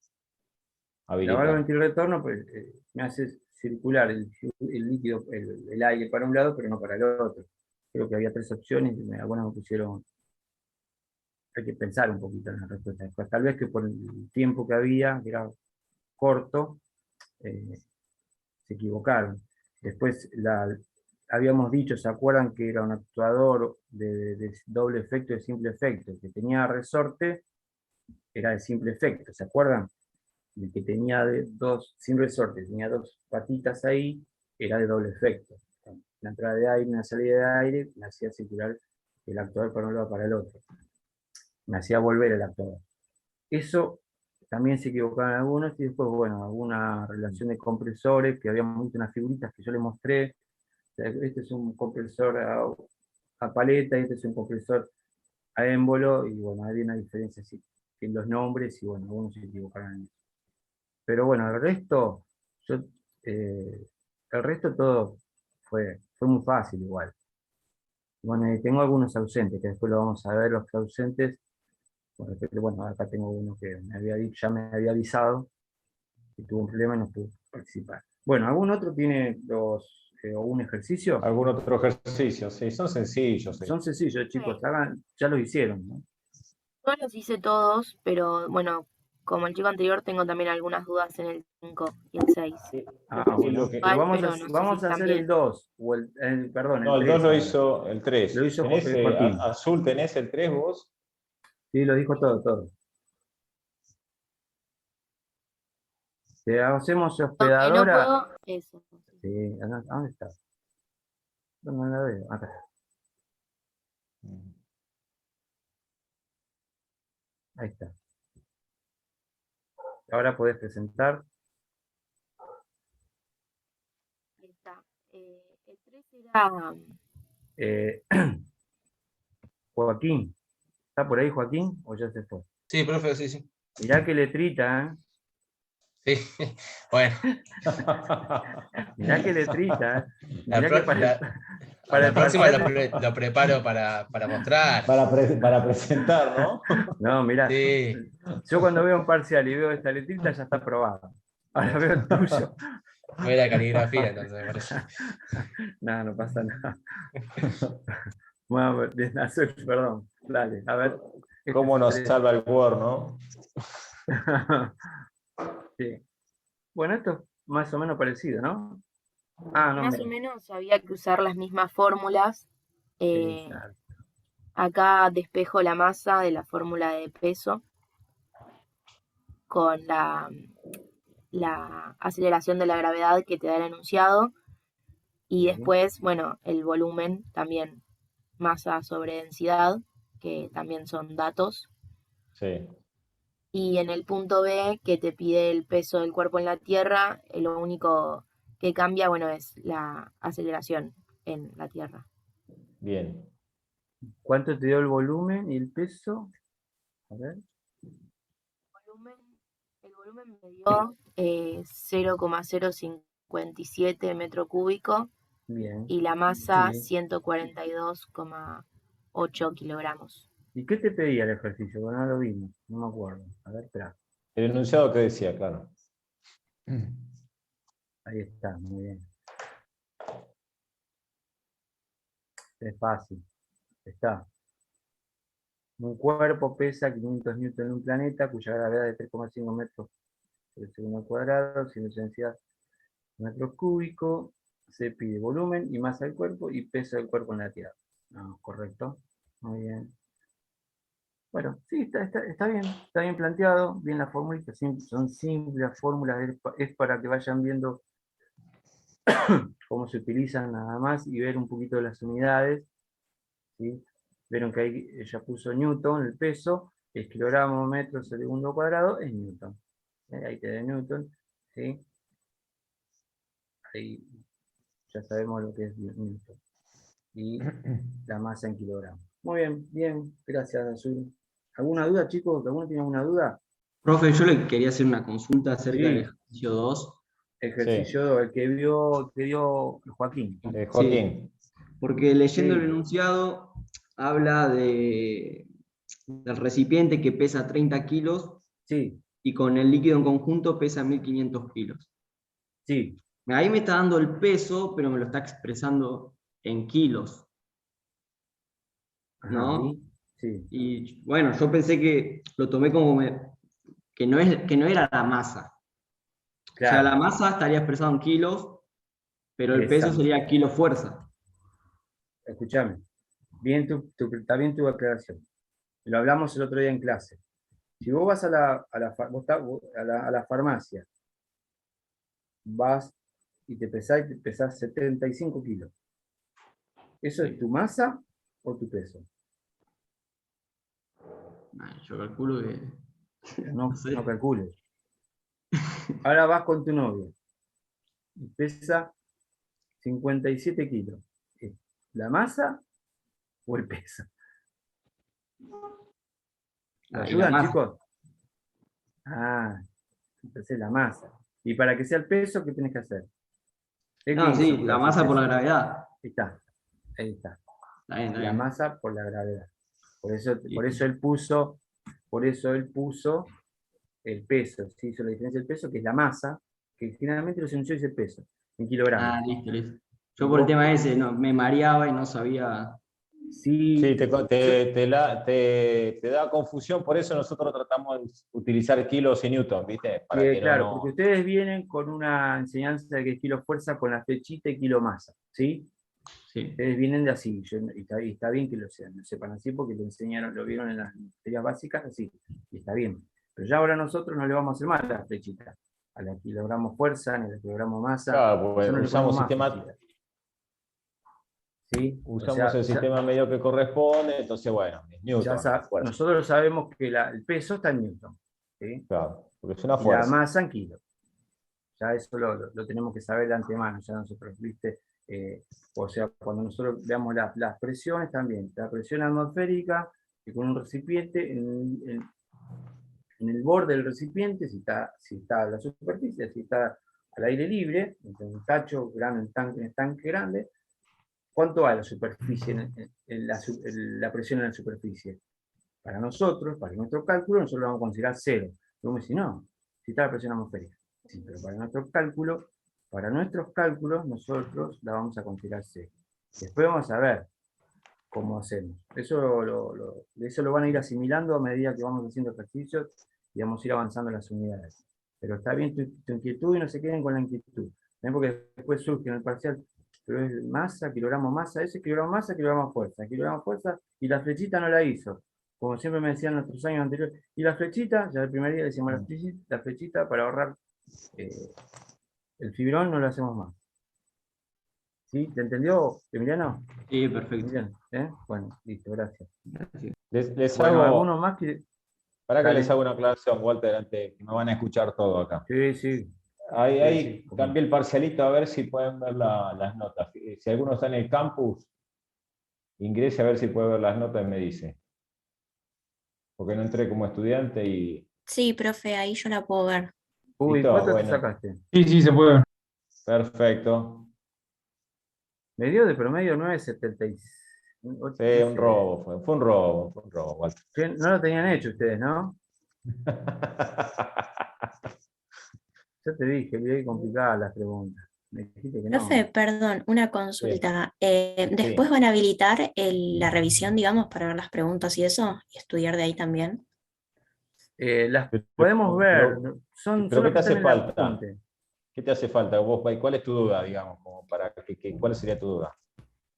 La válvula habilitar. antirretorno pues, me hace circular el líquido, el aire para un lado, pero no para el otro. Creo que había tres opciones, y algunas me pusieron, hay que pensar un poquito en la respuesta. Pues, tal vez que por el tiempo que había, que era corto, eh, se equivocaron. Después habíamos dicho, ¿se acuerdan que era un actuador de doble efecto y de simple efecto? El que tenía resorte era de simple efecto, ¿se acuerdan? El que tenía sin resorte, tenía dos patitas ahí, era de doble efecto. La entrada de aire y una salida de aire me hacía circular el actuador para un lado para el otro. Me hacía volver el actuador. Eso también se equivocaron algunos, y después, bueno, alguna relación de compresores, que habíamos visto unas figuritas que yo les mostré. Este es un compresor a paleta, y este es un compresor a émbolo, y bueno, había una diferencia así en los nombres, y bueno, algunos se equivocaron en eso. Pero bueno, el resto Yo, el resto todo fue muy fácil igual. Bueno, y tengo algunos ausentes, que después lo vamos a ver, los ausentes. Por ejemplo, bueno, acá tengo uno que ya me había avisado que tuvo un problema y no pudo participar. Bueno, ¿algún otro tiene o un ejercicio? ¿Algún otro ejercicio? Sí, son sencillos. Sí. Son sencillos, chicos, Sí. ya lo hicieron, ¿no? Yo los hice todos, pero bueno, como el chico anterior, tengo también algunas dudas en el 5 y el 6. Ah, Los hice bueno, lo que- pero igual, pero no sé si vamos a están hacer el bien. 2, o perdón, No, el el 2 3 lo ahora. hizo el 3. Lo hizo ¿Tenés Joaquín. azul, tenés el 3 vos? Sí, lo dijo todo. Te hacemos Lo que no hospedadora. puedo, eso. Sí, ¿dónde está? No la veo. Acá. Ahí está. Ahora podés presentar. Ahí está. El 3 era. eh, Joaquín. ¿Está por ahí Joaquín o ya se fue? Sí, profe, sí, sí. Mirá qué letrita, ¿eh? Sí, bueno, Mirá qué letrita, ¿eh? la Mirá pro- que para la- a para la el próxima parcial. lo preparo para mostrar. Para presentar, ¿no? No, mirá. Sí, Yo cuando veo un parcial y veo esta letrita ya está aprobado. Ahora veo el tuyo. voy a la caligrafía, entonces me parece. Nada, no pasa nada. Bueno, de azul, perdón. Dale, a ver. ¿Cómo nos salva el Word, no? Sí. Bueno, esto es más o menos parecido, ¿no? Ah, no, Más o menos había que usar las mismas fórmulas. Eh, exacto. Acá despejo la masa de la fórmula de peso con la aceleración de la gravedad que te da el enunciado. Y después, bueno, el volumen también, masa sobre densidad, que también son datos. Sí. Y en el punto B, que te pide el peso del cuerpo en la Tierra, lo único que cambia, bueno, es la aceleración en la Tierra. Bien. ¿Cuánto te dio el volumen y el peso? A ver. El volumen me dio 0,057 metro cúbico Bien. y la masa Sí. 142,8 kilogramos. ¿Y qué te pedía el ejercicio? Bueno, no lo vimos, no me acuerdo. A ver, espera. El enunciado que decía, claro. Ahí está, muy bien. Es fácil. Está. Un cuerpo pesa 500 newton en un planeta cuya gravedad es de 3,5 metros por segundo al cuadrado, sin densidad metros cúbicos. Se pide volumen y masa del cuerpo y peso del cuerpo en la Tierra. No, correcto. Muy bien. Bueno, sí, está bien planteado, bien las fórmulas, son simples las fórmulas, es para que vayan viendo cómo se utilizan nada más y ver un poquito de las unidades. ¿Sí? Vieron que ahí ella puso Newton, el peso, el kilogramo metro segundo cuadrado es Newton. Ahí te da Newton, ¿sí? Ahí ya sabemos lo que es Newton. Y la masa en kilogramos. Muy bien, gracias, Azul. ¿Alguna duda, chicos? ¿Alguno tiene alguna duda? Profe, yo le quería hacer una consulta acerca del Sí, ejercicio 2. ejercicio 2, el que dio Joaquín. Sí, Joaquín. porque leyendo el Sí. enunciado habla del recipiente que pesa 30 kilos Sí, y con el líquido en conjunto pesa 1500 kilos. sí. Ahí me está dando el peso, pero me lo está expresando en kilos, Ajá, ¿no? sí, Y bueno, yo pensé que lo tomé como que no era la masa. O sea, la claro. masa estaría expresada en kilos, pero el peso Exacto. sería kilo fuerza. Escúchame. Está bien tu aclaración. Lo hablamos el otro día en clase. Si vos vas a la farmacia, vas y te pesás 75 kilos. ¿Eso es tu masa o tu peso? Yo calculo que... No, No sé. no calcules. Ahora vas con tu novio y pesa 57 kilos. ¿Es la masa o el peso? ¿Me Y la ayudan, masa. chicos? Ah, entonces la masa. Y para que sea el peso, ¿qué tenés que hacer? ¿Qué No, hizo sí, para la hacer masa por la peso? gravedad. Ahí está, ahí está. Está bien, está La bien. masa por la gravedad. Por eso Y- él puso el peso, se hizo la diferencia del peso, que es la masa, que generalmente los enunciados dice peso, en kilogramos. Ah, listo, listo. Yo Y por el vos, tema ese no, me mareaba y no sabía. Sí, sí, te da confusión, por eso nosotros tratamos de utilizar kilos y newton, ¿viste? Para que claro, porque no... ustedes vienen con una enseñanza de que es kilo fuerza con la flechita y kilo masa, ¿sí? Sí. Ustedes vienen de así, y está bien que lo sepan así porque lo enseñaron, lo vieron en las materias básicas así, y está bien. Pero ya ahora nosotros no le vamos a hacer más la flechita. A la kilogramo fuerza, ni a la kilogramo masa, Claro, pues nosotros no le ponemos usamos, más sistema, flechita. ¿Sí? O usamos sea, el sistema medio que corresponde, entonces bueno, es newton, fuerza. nosotros sabemos que el peso está en newton, ¿sí? Claro, porque es una Y la fuerza. masa en kilos. Ya eso lo tenemos que saber de antemano, ya nosotros, ¿viste? O sea, cuando nosotros veamos las presiones también, la presión atmosférica, que con un recipiente, en el borde del recipiente, si está a la superficie, si está al aire libre, en un tacho grande, en estanque grande, ¿cuánto hay la superficie, la presión en la superficie? Para nosotros, para nuestro cálculo, nosotros lo vamos a considerar cero. Y vamos a decir, no, si está la presión atmosférica. Sí, pero para nuestros cálculos, nosotros la vamos a considerar cero. Después vamos a ver cómo hacemos. Eso lo van a ir asimilando a medida que vamos haciendo ejercicios y vamos a ir avanzando en las unidades. Pero está bien tu inquietud y no se queden con la inquietud. Porque después surge en el parcial, pero es masa, kilogramo masa, ese kilogramo fuerza, y la flechita no la hizo. Como siempre me decían en nuestros años anteriores, y la flechita, ya el primer día decíamos la flechita para ahorrar el fibrón no lo hacemos más. ¿Sí? ¿Te entendió, Emiliano? Sí, perfecto. Bien, ¿eh? Bueno, listo, gracias. Les Bueno, hago, ¿alguno más que...? para que Dale. les haga una aclaración, Walter, antes que me van a escuchar todo acá. Sí, sí. Ahí Sí. cambié el parcialito a ver si pueden ver las notas. Si alguno está en el campus, ingrese a ver si puede ver las notas y me dice. Porque no entré como estudiante y... Sí, profe, ahí yo la puedo ver. Uy, ¿Listo? ¿cuánto te Bueno. sacaste? Sí, se puede ver. Perfecto. Me dio de promedio 9,76. Sí, un robo fue un robo, Walter. No lo tenían hecho ustedes, ¿no? Yo te dije, bien complicadas las preguntas. Me dijiste que no. Profe, perdón, una consulta. ¿Después van a habilitar la revisión, digamos, para ver las preguntas y eso? ¿Y estudiar de ahí también? Las podemos ver. Son pero solo ¿qué te que hace están en el falta? apunte. ¿Qué te hace falta? ¿Cuál es tu duda, digamos? Como para ¿cuál sería tu duda?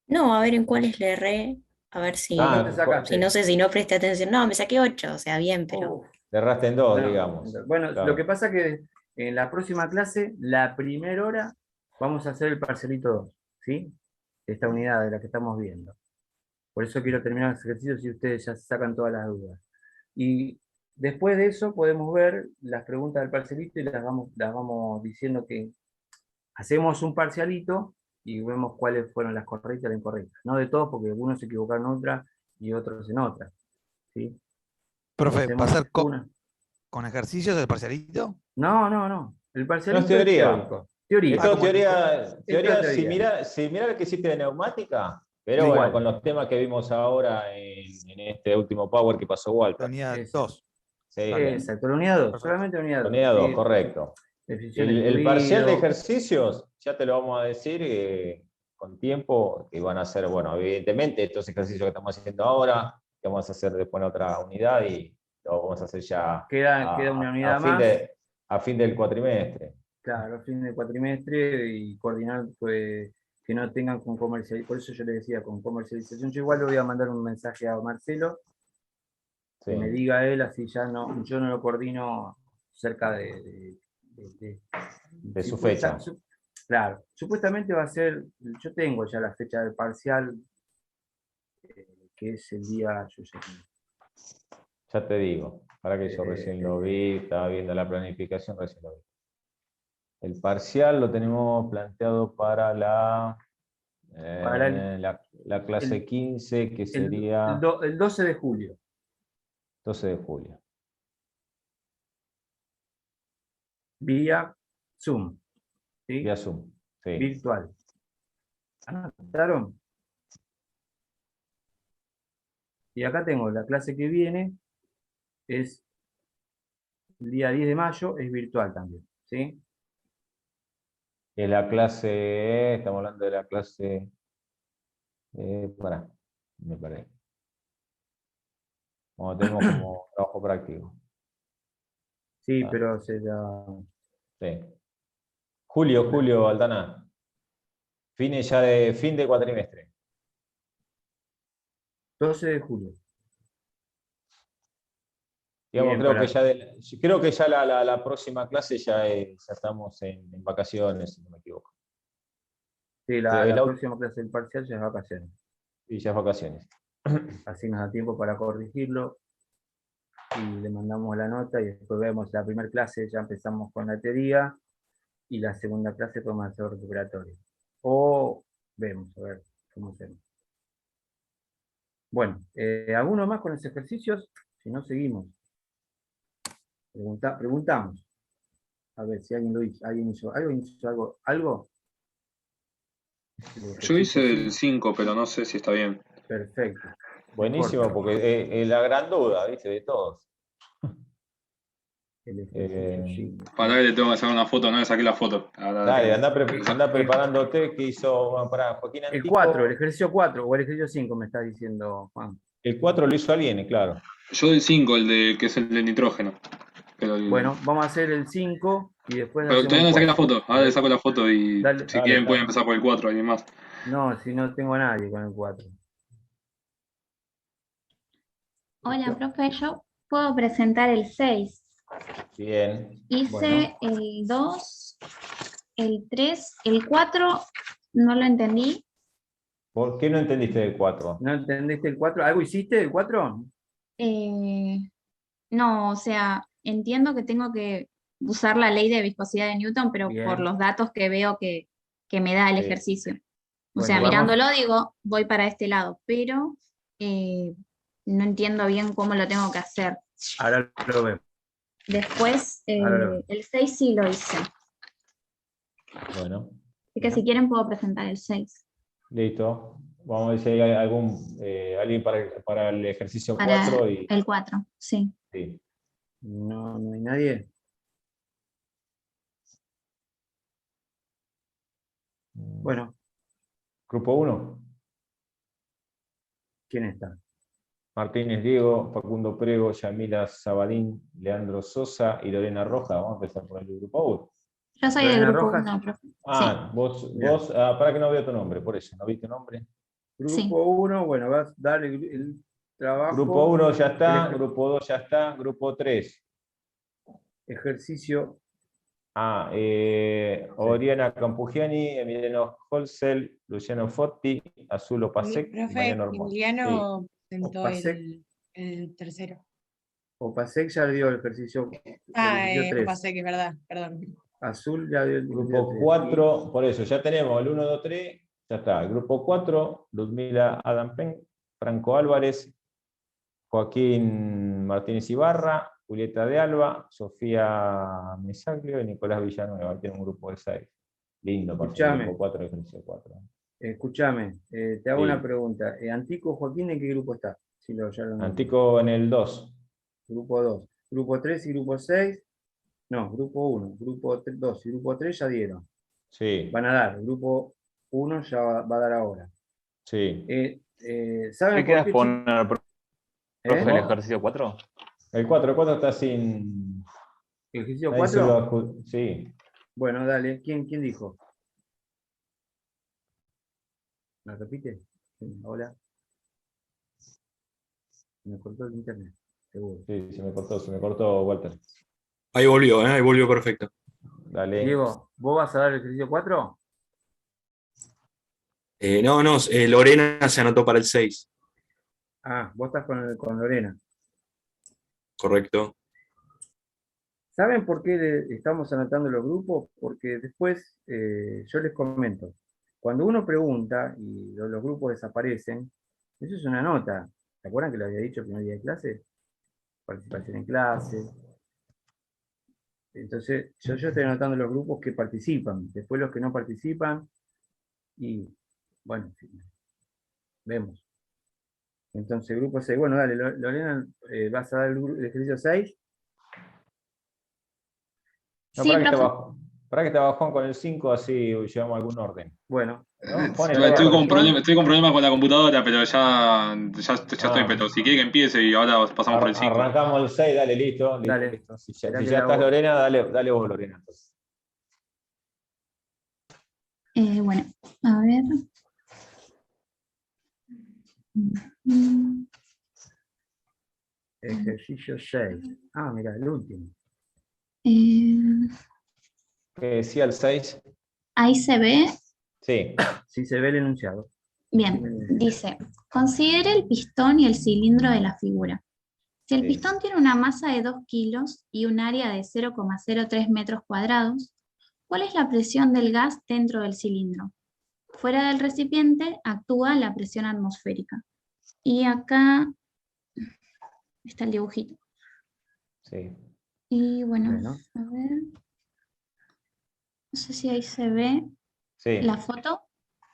No, a ver en cuáles le erré, a ver si, ¿Cuánto te sacaste? si no sé, si no presté atención. No, me saqué 8, o sea, bien, pero... Le erraste en 2, No, digamos. Bueno, Claro. lo que pasa es que en la próxima clase, la primera hora, vamos a hacer el parcelito 2, ¿sí? De esta unidad de la que estamos viendo. Por eso quiero terminar los ejercicios y ustedes ya sacan todas las dudas. Y después de eso podemos ver las preguntas del parcialito y las vamos diciendo que hacemos un parcialito y vemos cuáles fueron las correctas y las incorrectas. No de todos, porque algunos se equivocaron en otra y otros en otra. ¿Sí? Profe, ¿va a ser una. con ejercicios del parcialito? No. El parcialito No es teoría. teórico. Teoría. Esto es teoría teoría. similar que hiciste de neumática, pero Igual. bueno, con los temas que vimos ahora en este último Power que pasó Walter. Unidad Exacto. 2. Sí, Exacto, la unidad 2, Perfecto. solamente unidad 2. unidad 2, Sí. correcto. Definición El parcial de fluido. ejercicios, ya te lo vamos a decir con tiempo, que van a ser, bueno, evidentemente estos ejercicios que estamos haciendo ahora, que vamos a hacer después en otra unidad y lo vamos a hacer ya Queda una unidad más. a fin del cuatrimestre. Claro, a fin del cuatrimestre y coordinar pues, que no tengan con comercialización. Por eso yo le decía, con comercialización. Yo igual le voy a mandar un mensaje a Marcelo, Sí. que me diga él, así ya no, yo no lo coordino cerca de su fecha. Claro, supuestamente va a ser, yo tengo ya la fecha del parcial, que es el día, Ya te digo, para que yo recién lo vi, estaba viendo la planificación, recién lo vi. El parcial lo tenemos planteado para la clase 15, que sería el 12 de julio. 12 de julio. Vía Zoom. ¿Sí? Vía Zoom. Sí. Virtual. ¿Anotaron? Y acá tengo la clase que viene, es el día 10 de mayo, es virtual también. ¿Sí? Es la clase, estamos hablando de la clase, me paré. Como tenemos como trabajo práctico. Sí, Ah. pero será Sí. Julio, Aldana. Fin de cuatrimestre. 12 de julio. Digamos, Bien, creo que ya la próxima clase ya estamos en vacaciones, si no me equivoco. Sí, Es la la próxima clase del parcial ya es vacaciones. Y ya es vacaciones. Así nos da tiempo para corregirlo y le mandamos la nota y después vemos la primera clase, ya empezamos con la teoría y la segunda clase podemos hacer recuperatorio. O vemos, a ver cómo hacemos. Bueno, ¿alguno más con los ejercicios? Si no, seguimos. Preguntamos. A ver si alguien lo hizo. ¿Alguien hizo algo? ¿Algo? Yo hice el 5, pero no sé si está bien. Perfecto. Buenísimo, porque es la gran duda, ¿viste? De todos. El ejercicio 5. Para que le tengo que sacar una foto, no le saqué la foto. Dale, andá preparándote que hizo para Joaquín El Antico. 4, el ejercicio 4 o el ejercicio 5 me está diciendo Juan. El 4 lo hizo alguien, claro. Yo del 5, que es el de nitrógeno. Pero Bueno, vamos a hacer el 5 y después pero hacemos todavía no el saqué la 4. foto, ahora le saco la foto y Dale. si quieren pueden empezar por el 4, alguien más. No, si no tengo a nadie con el 4. Hola, profe, yo puedo presentar el 6. Bien. Hice el 2, el 3, el 4, no lo entendí. ¿Por qué no entendiste del 4? ¿No entendiste el 4? ¿Algo hiciste del 4? No, o sea, entiendo que tengo que usar la ley de viscosidad de Newton, pero Bien. por los datos que veo que me da el Sí. ejercicio. O Bueno, sea, vamos. mirándolo digo, voy para este lado, pero no entiendo bien cómo lo tengo que hacer. Ahora lo vemos. Después, Ahora lo vemos. el 6 sí lo hice. Bueno, Así que si quieren puedo presentar el 6. listo. Vamos a ver si hay alguien para el ejercicio Para 4 y. el 4, sí. Sí. No hay nadie. Bueno, Grupo 1. ¿quién está? Martínez Diego, Facundo Prego, Yamila Sabadín, Leandro Sosa y Lorena Roja. Vamos a empezar por el grupo 1. Yo soy del Lorena grupo Rojas. 1, profe. Ah, vos, para que no veo tu nombre, por eso, ¿no vi tu nombre? Sí. Grupo 1, bueno, vas a dar el trabajo. Grupo 1 ya está, el grupo 2 ya está, grupo 3. ejercicio. Oriana Campugiani, Emiliano Holzel, Luciano Fotti, Azulo Pasek y Profe, Mariano Hermoso. Emiliano presentó Opasek. el tercero. Opasek ya dio el ejercicio, el ejercicio 3. Opasek, es verdad, perdón. Azul ya dio el Grupo ejercicio 3. 4, por eso, ya tenemos el 1, 2, 3, ya está. El grupo 4, Ludmila Adam Pen, Franco Álvarez, Joaquín Martínez Ibarra, Julieta de Alba, Sofía Mesaglio y Nicolás Villanueva. Tiene un grupo de 6. Lindo, para el grupo 4, ejercicio 4. Escúchame, te hago Sí. una pregunta. Antico Joaquín, ¿en qué grupo está? Si ya lo nombré. Antico en el 2. Grupo 2. Grupo 3 y grupo 6. No, grupo 1, grupo 2 y grupo 3 ya dieron. Sí. Van a dar. Grupo 1 ya va a dar ahora. Sí. ¿Saben ¿Qué por queda qué, poner, profe, el ¿No? ejercicio 4? El 4 está sin. ¿Ejercicio Nadie se lo 4? Sí. Bueno, dale. ¿Quién dijo? ¿Me repite? Sí, hola. Me cortó el internet, seguro. Sí, se me cortó, Walter. Ahí volvió perfecto. Dale. Diego, ¿vos vas a dar el ejercicio 4? No, Lorena se anotó para el 6, Ah, vos estás con Lorena. correcto. ¿Saben por qué estamos anotando los grupos? Porque después yo les comento. Cuando uno pregunta y los grupos desaparecen, eso es una nota. ¿Se acuerdan que lo había dicho el primer día de clase? Participación en clase. Entonces, yo estoy anotando los grupos que participan, después los que no participan, y bueno, vemos. Entonces, grupo 6, bueno, dale, Lorena, ¿vas a dar el ejercicio 6? No, Sí, para profe. que te Juan con el 5, así llevamos algún orden. Bueno. ¿No? Juan, Estoy con problemas con la computadora, pero ya estoy, pero si quiere que empiece y ahora pasamos por el 5. Arrancamos el 6, dale, listo. Dale. Listo. Si ya estás, Lorena, dale vos, Lorena. Bueno, a ver. Ejercicio 6. Ah, mira, el último. ¿Qué decía el 6? Ahí se ve. Sí. Sí, se ve el enunciado. Bien, dice, considere el pistón y el cilindro de la figura. Si el pistón tiene una masa de 2 kilos y un área de 0,03 metros cuadrados, ¿cuál es la presión del gas dentro del cilindro? Fuera del recipiente actúa la presión atmosférica. Y acá está el dibujito. Sí. Y bueno, a ver. No sé si ahí se ve la foto.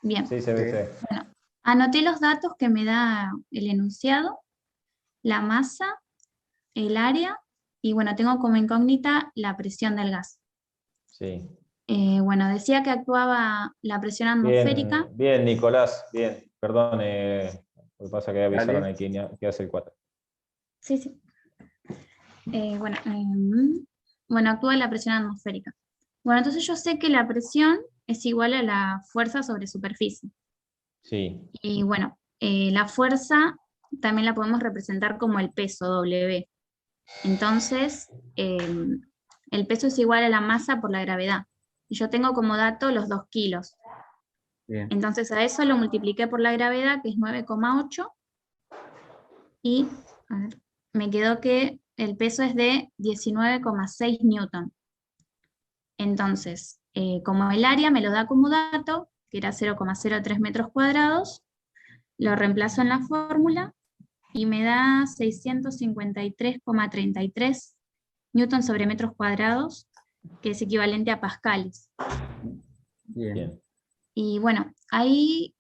Bien. Sí, se ve. Bueno, anoté los datos que me da el enunciado, la masa, el área, y bueno, tengo como incógnita la presión del gas. Sí. Bueno, decía que actuaba la presión atmosférica. Bien, Nicolás, bien. Perdón, lo que pasa es que avisaron aquí que hace el 4. Sí. Bueno, actúa la presión atmosférica. Bueno, entonces yo sé que la presión es igual a la fuerza sobre superficie. Sí. Y bueno, la fuerza también la podemos representar como el peso, W. Entonces, el peso es igual a la masa por la gravedad. Y yo tengo como dato los 2 kilos. Bien. Entonces a eso lo multipliqué por la gravedad, que es 9,8. Y a ver, me quedó que el peso es de 19,6 newton. Entonces, como el área me lo da como dato, que era 0,03 metros cuadrados, lo reemplazo en la fórmula y me da 653,33 newton sobre metros cuadrados, que es equivalente a pascales. Bien. Y bueno, ahí,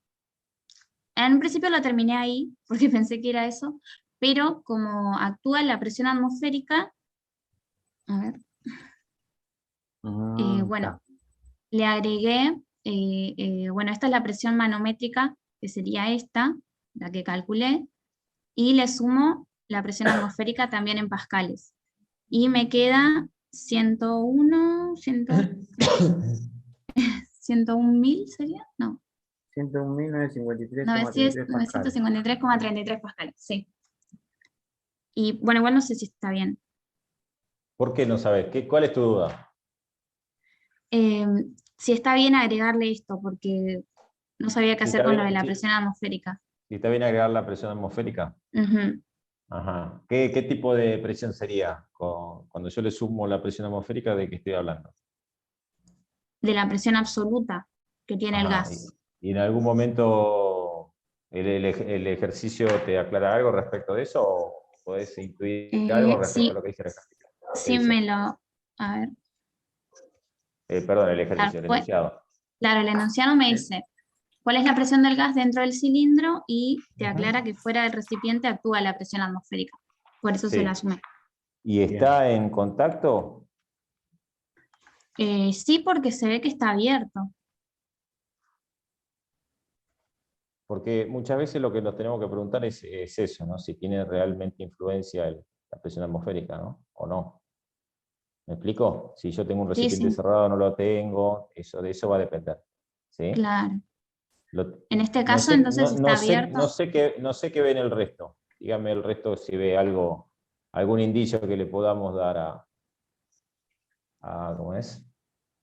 en un principio lo terminé ahí, porque pensé que era eso, pero como actúa la presión atmosférica, a ver, bueno, le agregué, bueno, esta es la presión manométrica, que sería esta, la que calculé, y le sumo la presión atmosférica también en pascales. Y me queda 101.000 sería, no. 101.953,33 pascales. 953,33 pascales, sí. Y bueno, igual no sé si está bien. ¿Por qué no sabes? ¿Cuál es tu duda? Si está bien agregarle esto, porque no sabía qué Si hacer está con bien, lo de la sí. presión atmosférica. Si está bien agregar la presión atmosférica. Ujú. Ajá. ¿Qué tipo de presión sería? Cuando yo le sumo la presión atmosférica, ¿de qué estoy hablando? De la presión absoluta que tiene el Ajá. gas. ¿Y en algún momento el ejercicio te aclara algo respecto de eso? ¿O podés intuir algo respecto a Sí, lo que dice el ejercicio? sí dice? me lo... A ver. Perdón, el ejercicio, el Claro, enunciado. claro, el enunciado me dice cuál es la presión del gas dentro del cilindro y te aclara que fuera del recipiente actúa la presión atmosférica. Por eso se la sumé. ¿Y está en contacto? Sí, porque se ve que está abierto. Porque muchas veces lo que nos tenemos que preguntar es eso, ¿no? Si tiene realmente influencia la presión atmosférica, ¿no? O no. ¿Me explico? Si yo tengo un recipiente Sí. cerrado, no lo tengo, de eso va a depender. ¿Sí? Claro. En este No caso, sé, entonces está abierto. no sé qué ve en el resto. Dígame el resto si ve algún indicio que le podamos dar ¿cómo es?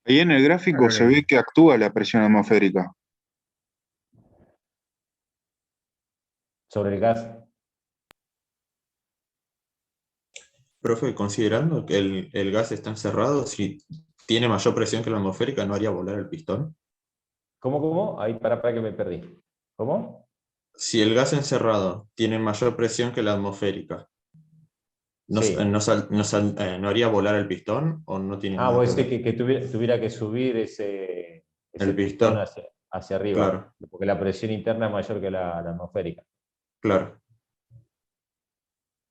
Ahí en el gráfico se ve que actúa la presión atmosférica. Sobre el gas. Profe, considerando que el gas está encerrado, si tiene mayor presión que la atmosférica, ¿no haría volar el pistón? ¿Cómo? Ahí para que me perdí. ¿Cómo? Si el gas encerrado tiene mayor presión que la atmosférica, ¿No, Sí. no haría volar el pistón o no tiene Ah, nada vos que decís ver? que tuviera que subir ese El pistón pistón, hacia arriba, claro, porque la presión interna es mayor que la atmosférica. claro.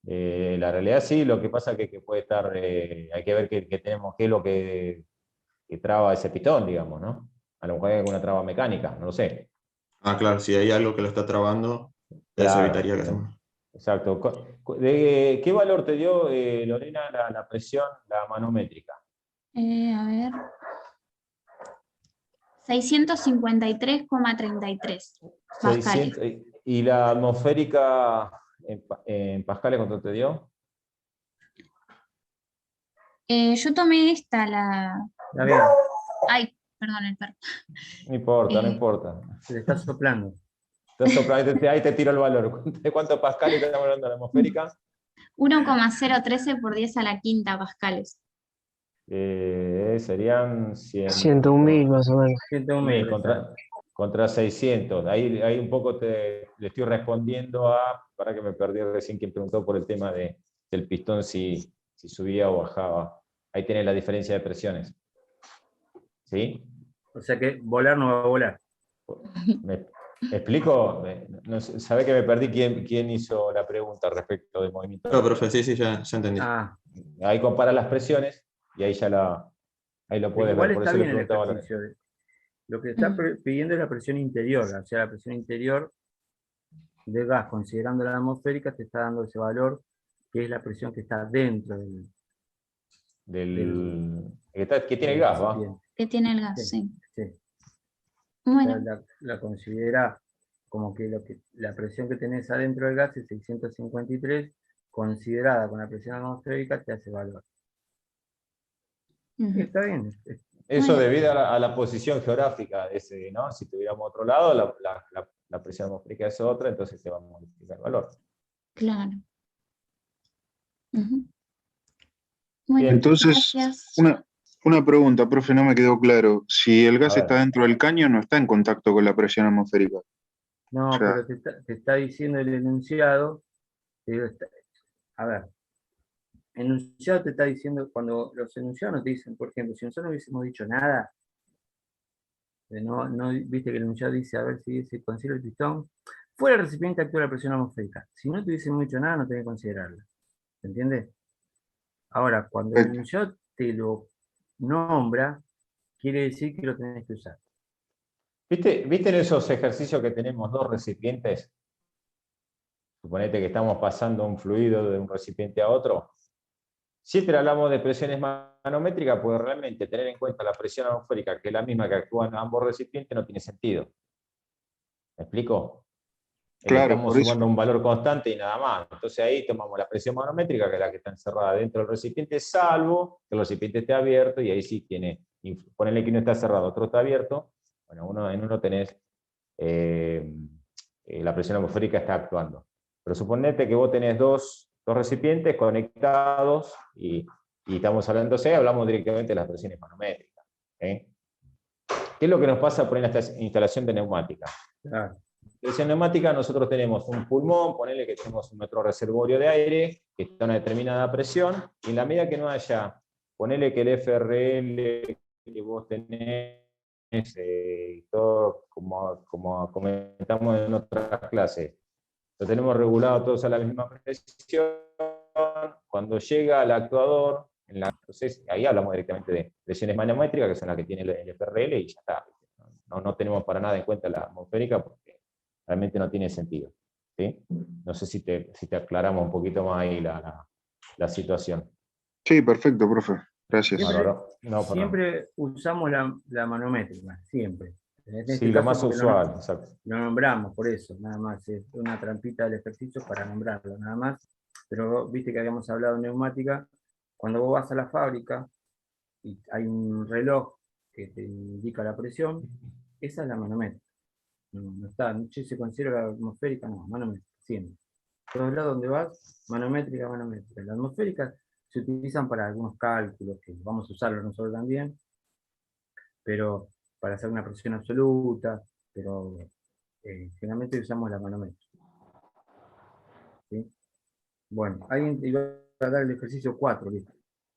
La realidad sí, lo que pasa es que puede estar, hay que ver qué tenemos, qué es lo que traba ese pistón, digamos, ¿no? A lo mejor hay alguna traba mecánica, no lo sé. Ah, claro, si hay algo que lo está trabando, eso Claro, evitaría que se mueva. exacto. ¿De qué valor te dio, Lorena, la presión, la manométrica? A ver. 653,33 pascales. 600, ¿y la atmosférica en pascales cuánto te dio? Yo tomé esta, la... Está bien, Ay, perdón, el perro. No importa, no Eh, importa. se le está soplando. Ahí te tiro el valor. ¿De cuántos pascales estamos hablando de la atmosférica? 1,013 por 10 a la quinta pascales. Serían 100, 101.000 más o menos. 101.000 contra 600. Ahí un poco le estoy respondiendo para que me perdí recién quien preguntó por el tema del pistón, si subía o bajaba. Ahí tenés la diferencia de presiones. ¿Sí? O sea que volar no va a volar. ¿Me explico? Sabés que me perdí quién hizo la pregunta respecto del movimiento. No, profe, sí, ya entendí. Ahí compara las presiones y ahí ahí lo puedes Igual ver. Por está eso le bien el preguntaba a Lorena. ejercicio. Lo que está pidiendo es la presión interior, o sea, la presión interior del gas, considerando la atmosférica, te está dando ese valor, que es la presión que está dentro que tiene el gas, ¿va? recipiente. Que tiene el gas, sí. Sí. Bueno. La considera como que la presión que tenés adentro del gas es 653, considerada con la presión atmosférica, te hace valor. Está bien. Eso debido a la posición geográfica de ese, ¿no? Si tuviéramos otro lado, la presión atmosférica es otra, entonces se va a modificar el valor. Claro. Bueno, Entonces, gracias. una pregunta, profe, no me quedó claro. Si el gas A ver. está dentro del caño, no está en contacto con la presión atmosférica. No, O sea, pero te está diciendo el enunciado, a ver, el enunciado te está diciendo, cuando los enunciados no te dicen, por ejemplo, si nosotros no hubiésemos dicho nada, viste que el enunciado dice, a ver si se considera el pistón, fuera del recipiente actúa la presión atmosférica. Si no te hubiésemos dicho nada, no tenés que considerarla. ¿Se entiende? Ahora, cuando el enunciado te lo nombra, quiere decir que lo tenés que usar. ¿Viste en esos ejercicios que tenemos dos recipientes? Suponete que estamos pasando un fluido de un recipiente a otro. Siempre hablamos de presiones manométricas, porque realmente tener en cuenta la presión atmosférica, que es la misma que actúa en ambos recipientes, no tiene sentido. ¿Me explico? claro, Estamos por eso. sumando un valor constante y nada más. Entonces ahí tomamos la presión manométrica, que es la que está encerrada dentro del recipiente, salvo que el recipiente esté abierto, y ahí sí tiene, ponele que uno está cerrado, otro está abierto, bueno, en uno tenés la presión atmosférica está actuando. Pero suponete que vos tenés dos recipientes conectados y estamos hablando, hablamos directamente de las presiones manométricas. ¿Qué es lo que nos pasa por esta instalación de neumática? Claro. Presión neumática, nosotros tenemos un pulmón, ponele que tenemos nuestro reservorio de aire, que está a una determinada presión, y en la medida que no haya, ponele que el FRL que vos tenés, todo como comentamos en otras clases, lo tenemos regulado todos a la misma presión, cuando llega al actuador, entonces ahí hablamos directamente de presiones manométricas, que son las que tiene el FRL, y ya está. No tenemos para nada en cuenta la atmosférica, porque realmente no tiene sentido. ¿Sí? No sé si te aclaramos un poquito más ahí la situación. Sí, perfecto, profe. Gracias. Siempre usamos la manométrica, siempre. En este Sí, lo más porque usual, exacto. Lo nombramos, por eso, nada más. Es una trampita del ejercicio para nombrarlo, nada más. Pero viste que habíamos hablado de neumática. Cuando vos vas a la fábrica y hay un reloj que te indica la presión, esa es la manométrica. No está, no se considera la atmosférica, no, manométrica, siempre. Todos lados donde vas, manométrica, manométrica. La atmosférica se utilizan para algunos cálculos, que vamos a usarlo nosotros también, pero para hacer una presión absoluta, pero generalmente usamos la manométrica. ¿Sí? Bueno, ¿alguien iba a dar el ejercicio 4, ¿viste?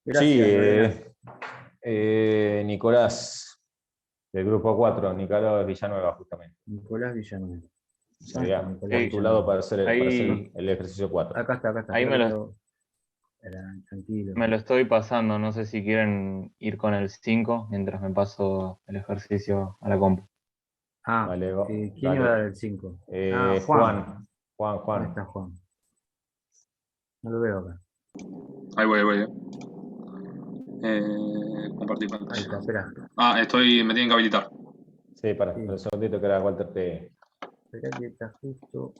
Gracias, Sí, Lorena. Nicolás, del grupo 4, Nicolás Villanueva, justamente. Nicolás Villanueva. Se había Nicolás postulado para hacer Ahí, el ejercicio 4. Acá está. ahí me lo, Tranquilo. me lo estoy pasando. No sé si quieren ir con el 5 mientras me paso el ejercicio a la compu. Dale, ¿Quién iba a dar el 5? Juan. ¿Dónde está Juan? No lo veo acá. Ahí voy. Compartir pantalla. Ahí está, espera. Me tienen que habilitar. Sí, para un segundito que era Walter te... Espera que está justo.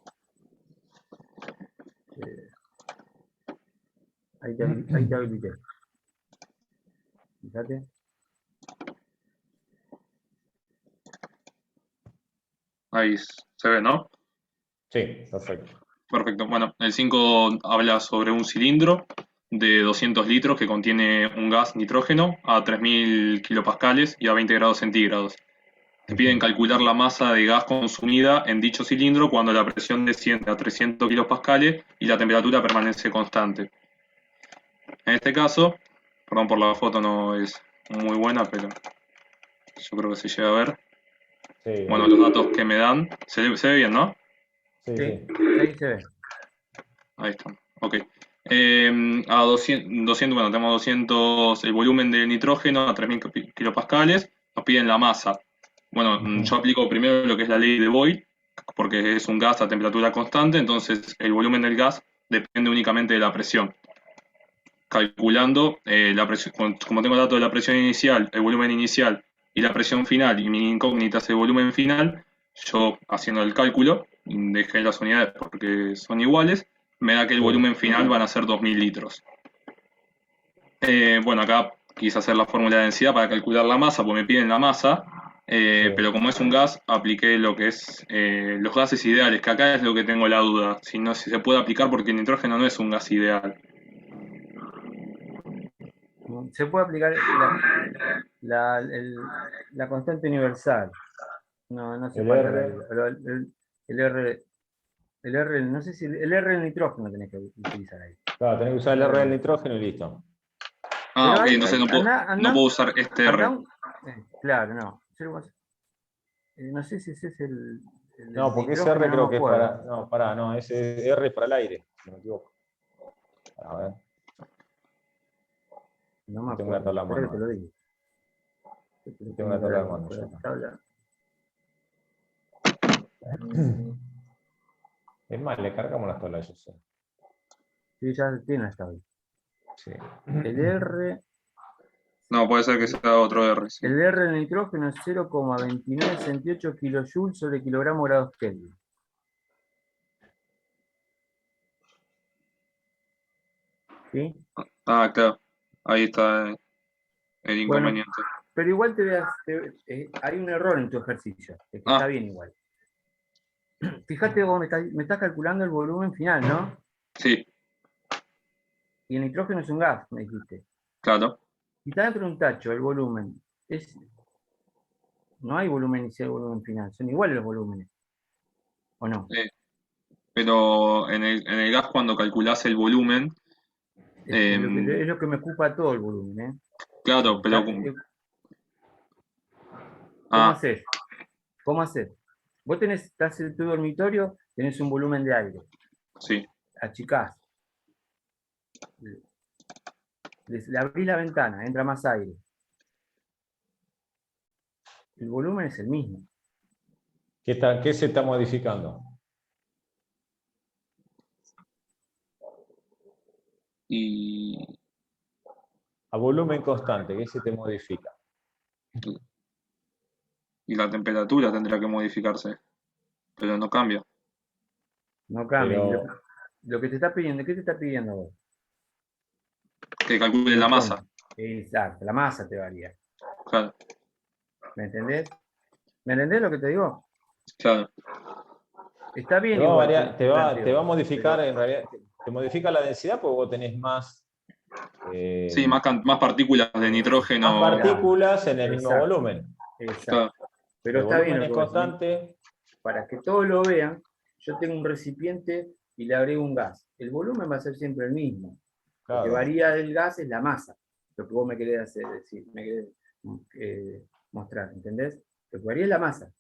Ahí te habilité. Fíjate. Ahí se ve, ¿no? Sí, perfecto. Perfecto. Bueno, el 5 habla sobre un cilindro de 200 litros que contiene un gas nitrógeno a 3000 kilopascales y a 20 grados centígrados. Te piden calcular la masa de gas consumida en dicho cilindro cuando la presión desciende a 300 kilopascales y la temperatura permanece constante. En este caso, perdón por la foto, no es muy buena, pero yo creo que se llega a ver. Sí. Bueno, los datos que me dan, se ve bien, ¿no? Sí. Ahí se ve. Ahí está, ok. A 200, bueno, tenemos 200, el volumen de nitrógeno a 3000 kilopascales, nos piden la masa. Bueno, yo aplico primero lo que es la ley de Boyle, porque es un gas a temperatura constante, entonces el volumen del gas depende únicamente de la presión. Calculando la presión, como tengo datos de la presión inicial, el volumen inicial y la presión final, y mi incógnita es el volumen final, yo haciendo el cálculo, dejé las unidades porque son iguales, me da que el volumen final van a ser 2000 litros. Bueno, acá quise hacer la fórmula de densidad para calcular la masa, porque me piden la masa, pero como es un gas, apliqué lo que es los gases ideales, que acá es lo que tengo la duda, si se puede aplicar porque el nitrógeno no es un gas ideal. Se puede aplicar la constante universal. No hace falta el R, no sé si el R del nitrógeno tenés que utilizar ahí. Claro, tenés que usar el R del nitrógeno y listo. Ok, entonces no puedo usar este R. Claro, no. No sé si ese es el No, porque ese R creo que es para... No, ese R es para el aire, si no me equivoco. A ver. No me tengo una tabla a mano. te lo digo. Tengo una tabla a mano. Es más, le cargamos las tablas, yo sé. Sí, ya tiene las tablas. Sí. El R... No, puede ser que sea otro R. Sí. El R del nitrógeno es 0,2968 kilojoules sobre kilogramo grados Kelvin. ¿Sí? Claro. Ahí está el inconveniente. Bueno, pero igual hay un error en tu ejercicio, que está bien igual. Fíjate, vos me estás calculando el volumen final, ¿no? Sí. Y el nitrógeno es un gas, me dijiste. Claro. Si está dentro de un tacho, el volumen no hay volumen inicial y volumen final, son iguales los volúmenes. ¿O no? Pero en el gas, cuando calculás el volumen. Es lo que me ocupa todo el volumen, ¿eh? Claro, pero. ¿Cómo haces? Vos estás en tu dormitorio, tenés un volumen de aire. Sí. Achicás. Le abrís la ventana, entra más aire. El volumen es el mismo. ¿Qué se está modificando? A volumen constante, ¿qué se te modifica? Y la temperatura tendrá que modificarse, pero no cambia. No cambia. Lo que te está pidiendo, ¿qué te está pidiendo vos? Que calcule la masa. Exacto, la masa te varía. Claro. ¿Me entendés? ¿Me entendés lo que te digo? Claro. Está bien. Te va a modificar, en realidad, te modifica la densidad porque vos tenés más... sí, más partículas de nitrógeno. Más partículas en el mismo volumen. Exacto. Pero el está volumen bien. es constante. Para que todos lo vean, yo tengo un recipiente y le agrego un gas. El volumen va a ser siempre el mismo. Lo que Claro. varía del gas es la masa. Lo que vos me querés hacer, decir, me querés mostrar, ¿entendés? Lo que varía es la masa.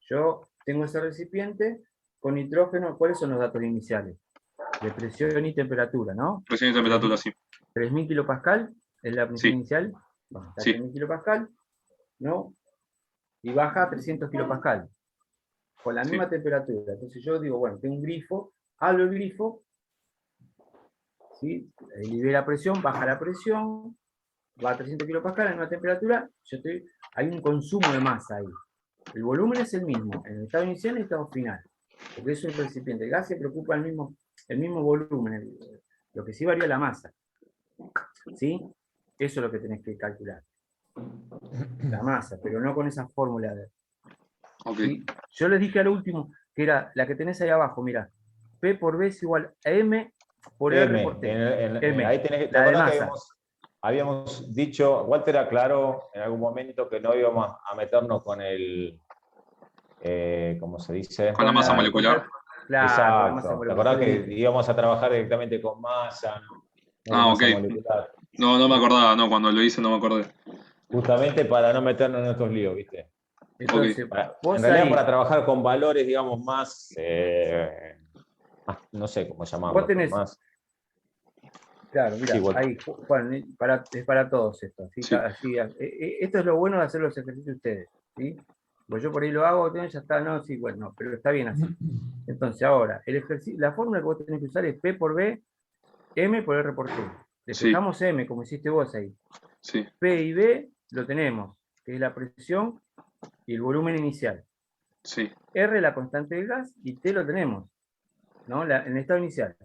Yo tengo ese recipiente con nitrógeno. ¿Cuáles son los datos iniciales? De presión y temperatura, ¿no? Presión y temperatura, sí. 3.000 kilopascal es la presión Sí. inicial. Bueno, está Sí. 3.000 kilopascal, ¿no? Y baja a 300 kilopascal. Con la Sí. misma temperatura. Entonces yo digo, bueno, tengo un grifo, abro el grifo, ¿sí? Libera presión, baja la presión, va a 300 kilopascal a la misma temperatura, hay un consumo de masa ahí. El volumen es el mismo, en el estado inicial y el estado final. Porque es un recipiente. El gas se preocupa el mismo volumen. Lo que sí varía es la masa. ¿Sí? Eso es lo que tenés que calcular. La masa, pero no con esa fórmula. ¿Sí? Yo les dije al último, que era la que tenés ahí abajo, mira. P por B es igual a M por R por T. M, Ahí tenés, ¿te la de acordás que masa. habíamos dicho, Walter aclaró en algún momento que no íbamos a meternos con el, ¿cómo se dice? Con la masa molecular. Claro, Exacto. con la masa ¿Te molecular. acordás que íbamos a trabajar directamente con masa? No con Ah, masa ok. molecular? No me acordaba, no, cuando lo hice no me acordé. Justamente para no meternos en estos líos, ¿viste? Entonces, vos En realidad ahí, para trabajar con valores, digamos, más, no sé cómo llamarlo, vos tenés, más... claro, mira, Sí, Walter. ahí, Juan, es para todos esto. ¿Sí? Sí. Esto es lo bueno de hacer los ejercicios ustedes. ¿Sí? Pues yo por ahí lo hago, ya está, no, sí, bueno, no, pero está bien así. Entonces ahora, el ejercicio, la fórmula que vos tenés que usar es P por B, M por R por T. Despejamos M, como hiciste vos ahí. Sí. P y B lo tenemos, que es la presión y el volumen inicial. Sí. R la constante del gas y T lo tenemos, ¿no? En el estado inicial.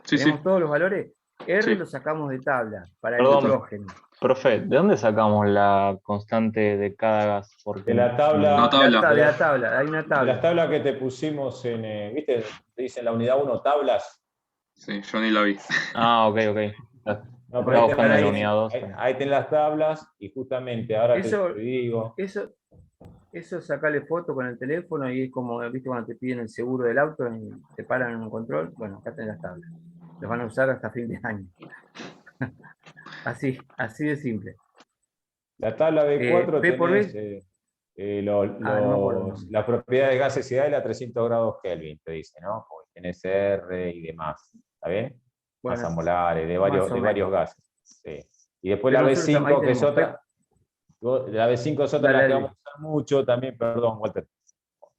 Sí, Tenemos sí. todos los valores. R Sí. lo sacamos de tabla para el Perdón, nitrógeno. profe, ¿de dónde sacamos la constante de cada gas? Porque De la tabla, La tabla. De la tabla, hay una de tabla. las tablas que te pusimos en, ¿viste? Te dice en la unidad 1 tablas. Sí, yo ni la vi. Ah, ok. No, pero Estaba buscando en la unidad 2. ahí tenés las tablas y justamente ahora Eso, te digo. Eso sacarle foto con el teléfono y es como, ¿viste? Cuando te piden el seguro del auto y te paran en un control. Bueno, acá tenés las tablas. Los van a usar hasta fin de año. así de simple. La tabla B4 P por tenés B. no me acuerdo. las propiedades de gaseosidad y la 300 grados Kelvin, te dice, ¿no? Porque tenés R y demás, ¿está bien? Bueno, Masas molares, de más varios, o de varios menos. gases. Sí. Y después Pero la nosotros ahí B5, que es tenemos otra, la B5 es otra de las que vamos a usar mucho también, perdón, Walter,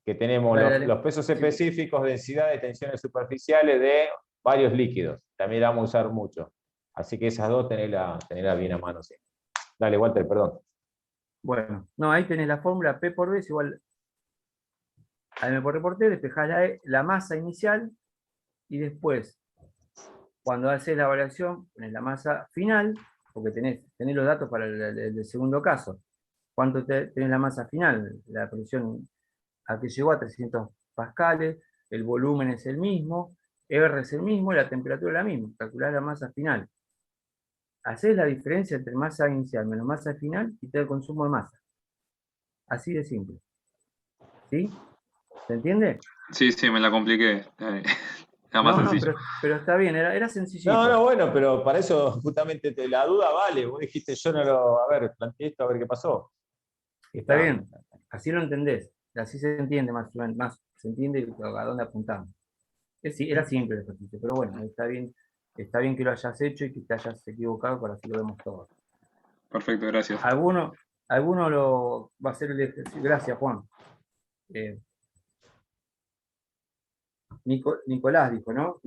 que tenemos Dale. los pesos Sí. específicos, densidades, tensiones superficiales de varios líquidos. También la vamos a usar mucho. Así que esas dos tenela bien a mano. Sí. Dale, Walter, perdón. Bueno, no, ahí tenés la fórmula P por B es igual a M por R por T, despejás la masa inicial y después, cuando haces la variación, tenés la masa final, porque tenés los datos para el segundo caso. ¿Cuánto tenés la masa final? La presión a que llegó a 300 pascales, el volumen es el mismo, R es el mismo, la temperatura es la misma. Calculás la masa final. Hacés la diferencia entre masa inicial menos masa final y te da el consumo de masa. Así de simple. ¿Sí? ¿Se entiende? Sí, me la compliqué. Era más sencillo. Pero está bien, era sencillito. No, bueno, pero para eso justamente la duda vale. Vos dijiste, yo no lo. A ver, planteé esto a ver qué pasó. Está bien, así lo entendés, así se entiende más se entiende a dónde apuntamos. Era simple el ejercicio, pero bueno, está bien que lo hayas hecho y que te hayas equivocado para así lo vemos todos. Perfecto, gracias. ¿Alguno lo va a hacer el ejercicio? Gracias, Juan. Nicolás dijo, ¿no?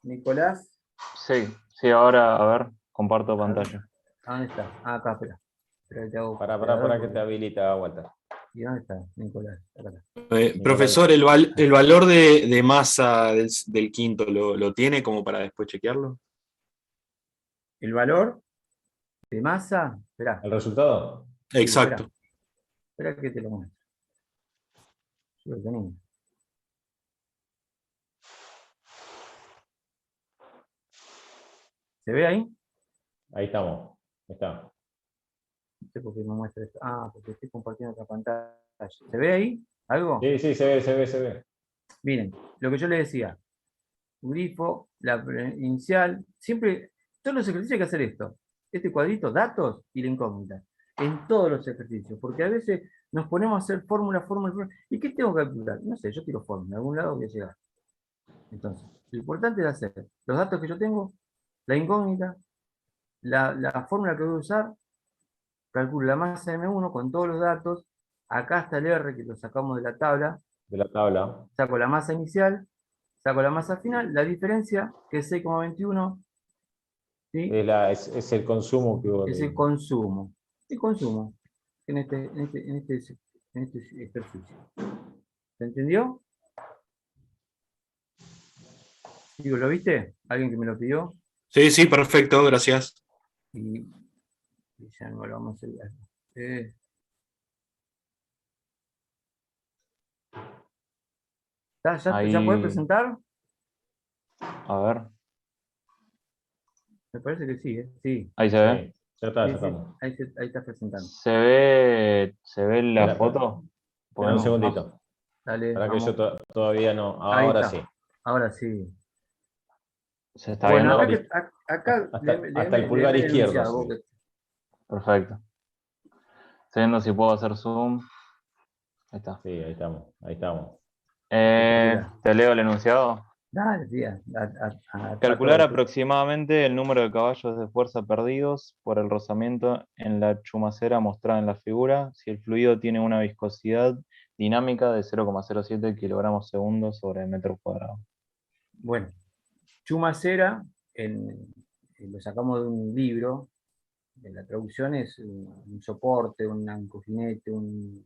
Nicolás. Sí, ahora, a ver, comparto pantalla. ¿Dónde está? Ah, acá, espera. Para que te habilita, Walter. ¿Y dónde está Nicolás? Acá. Profesor, ¿el valor de masa del quinto lo tiene como para después chequearlo? ¿El valor de masa? Esperá. ¿El resultado? Exacto. Espera que te lo muestro. Yo lo tenía. ¿Se ve ahí? Ahí estamos. Está. No sé por qué me muestra esto. Ah, porque estoy compartiendo otra pantalla. ¿Se ve ahí algo? Sí, se ve. Miren, lo que yo les decía. Grifo, la inicial. Siempre todos los ejercicios hay que hacer esto. Este cuadrito, datos y la incógnita. En todos los ejercicios. Porque a veces nos ponemos a hacer fórmula. ¿Y qué tengo que calcular? No sé, yo tiro fórmula. A algún lado voy a llegar. Entonces, lo importante es hacer los datos que yo tengo, la incógnita, la fórmula que voy a usar, calculo la masa M1 con todos los datos. Acá está el R que lo sacamos de la tabla. De la tabla. Saco la masa inicial, saco la masa final, la diferencia, que es 6,21, ¿sí? Es el consumo que vos Es el consumo. El consumo en este ejercicio. ¿Se entendió? Digo, ¿lo viste? ¿Alguien que me lo pidió? Sí, sí, perfecto, gracias. Y ya no lo vamos a hacer. ¿Ya podés presentar? A ver. Me parece que sí, ¿eh? Sí. Ahí se ve. Ya está, Sí, ya sí, estamos. ahí está presentando. ¿Se ve la Espera, foto? Espera un segundito. Dale, Para que vamos. yo todavía no. Ahí Ahora está. sí. Ahora sí. ¿Se está Bueno, viendo? acá Hasta el pulgar izquierdo. enunciado, Sí. Perfecto. Estoy viendo si puedo hacer zoom. Ahí está. Sí, ahí estamos. Ahí estamos. ¿Te leo el enunciado? Dale, tía. Calcular aproximadamente el número de caballos de fuerza perdidos por el rozamiento en la chumacera mostrada en la figura si el fluido tiene una viscosidad dinámica de 0,07 kilogramos segundos sobre metro cuadrado. Bueno, chumacera, lo sacamos de un libro. La traducción es un soporte, un cojinete, un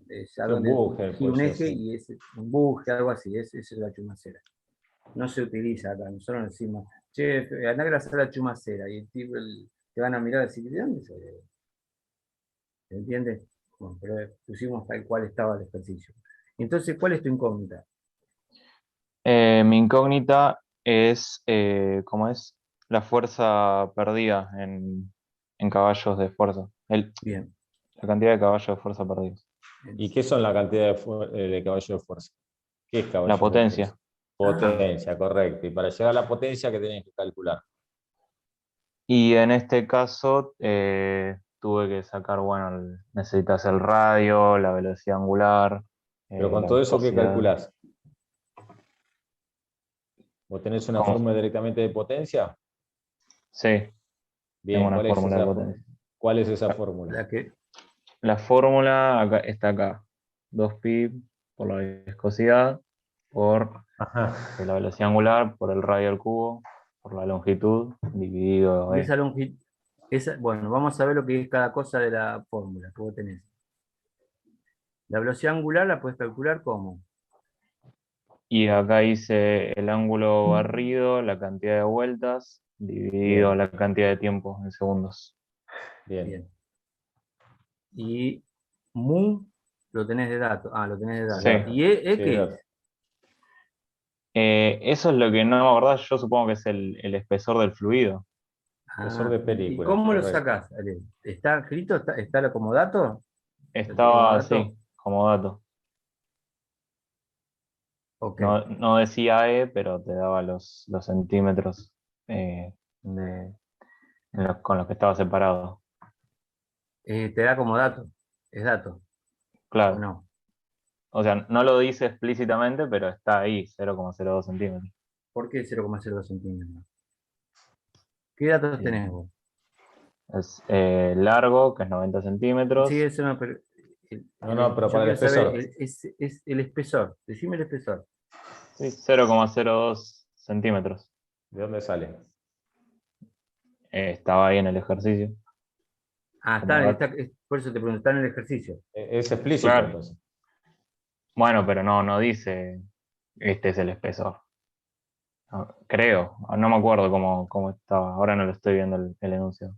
buje, un puede eje ser, sí. y es un buje, algo así, esa es la chumacera. No se utiliza acá, nosotros nos decimos, che, andá a hacer la chumacera, y el tipo te van a mirar y decir, ¿de dónde se entiende? Bueno, pero pusimos tal cual estaba el ejercicio. Entonces, ¿cuál es tu incógnita? Mi incógnita es, ¿cómo es? La fuerza perdida en caballos de fuerza. Bien. La cantidad de caballos de fuerza perdidos. ¿Y qué son la cantidad de caballos de fuerza? ¿Qué es caballo La de potencia. fuerza? Potencia, correcto. Y para llegar a la potencia, ¿qué tenés que calcular? Y en este caso tuve que sacar, bueno, necesitas el radio, la velocidad angular. Pero con la todo eso, ¿qué viscosidad. calculás? ¿Vos tenés una ¿Cómo? fórmula directamente de potencia? Sí. Bien, Tengo una fórmula de potencia. ¿Cuál es esa fórmula? La fórmula está acá. 2pi por la viscosidad, por la velocidad angular, por el radio al cubo, por la longitud, dividido. Y esa longitud, bueno, vamos a ver lo que es cada cosa de la fórmula que vos tenés. La velocidad angular la puedes calcular como. Y acá hice el ángulo barrido, la cantidad de vueltas, dividido la cantidad de tiempo en segundos. Bien. Y mu lo tenés de datos. Ah, lo tenés de datos. Sí. ¿Y qué es? Eso es lo que no me acordaba, yo supongo que es el espesor del fluido. Espesor de película. ¿Y cómo lo correcto. sacás? ¿Está escrito? ¿Está como dato? Estaba ¿Dato? así, como dato. Ok. No decía pero te daba los centímetros con los que estaba separado. Te da como dato. Es dato. Claro. ¿O no? O sea, no lo dice explícitamente, pero está ahí, 0,02 centímetros. ¿Por qué 0,02 centímetros? ¿Qué datos tenés vos? Es largo, que es 90 centímetros. Sí, eso no, pero. pero yo para el quiero saber, espesor. es el espesor. Decime el espesor. Sí, 0,02 centímetros. ¿De dónde sale? Estaba ahí en el ejercicio. Ah, por eso te pregunto, está en el ejercicio. Es explícito, Claro. entonces. Bueno, pero no dice este es el espesor. No, creo, no me acuerdo cómo estaba. Ahora no lo estoy viendo el enunciado.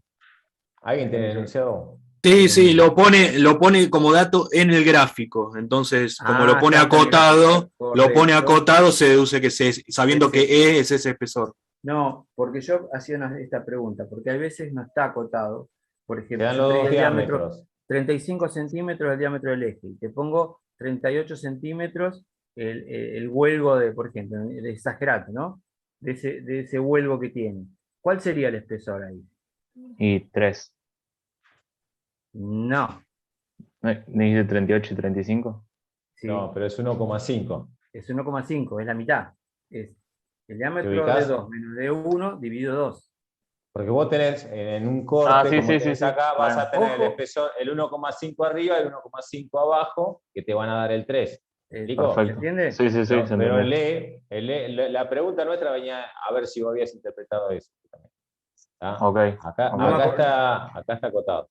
¿Alguien tiene el enunciado? Sí, lo pone como dato en el gráfico. Entonces, como lo pone está en el acotado, gráfico. se deduce que sabiendo que es ese espesor. No, porque yo hacía esta pregunta, porque a veces no está acotado. Por ejemplo, Quedan yo los te di dos el diámetro, diámetros. 35 centímetros el diámetro del eje, y te pongo 38 centímetros el huelgo de, por ejemplo, el exagerate, ¿no? De ese huelgo que tiene. ¿Cuál sería el espesor ahí? Y 3. No. ¿Me dice 38 y 35? Sí. No, pero es 1,5. Es 1,5, es la mitad. Es el diámetro de ubicás? 2 menos de 1 dividido 2. Porque vos tenés en un corte, Sí, como sí, tenés sí. acá, vas Bueno. a tener el Ojo. espesor, el 1,5 arriba y el 1,5 abajo, que te van a dar el 3. ¿Me explico? ¿Se entiende? Sí, sí, sí, No, se pero entendió. la pregunta nuestra venía a ver si vos habías interpretado eso. ¿Tá? Ok. Acá, Ok. acá está acotado.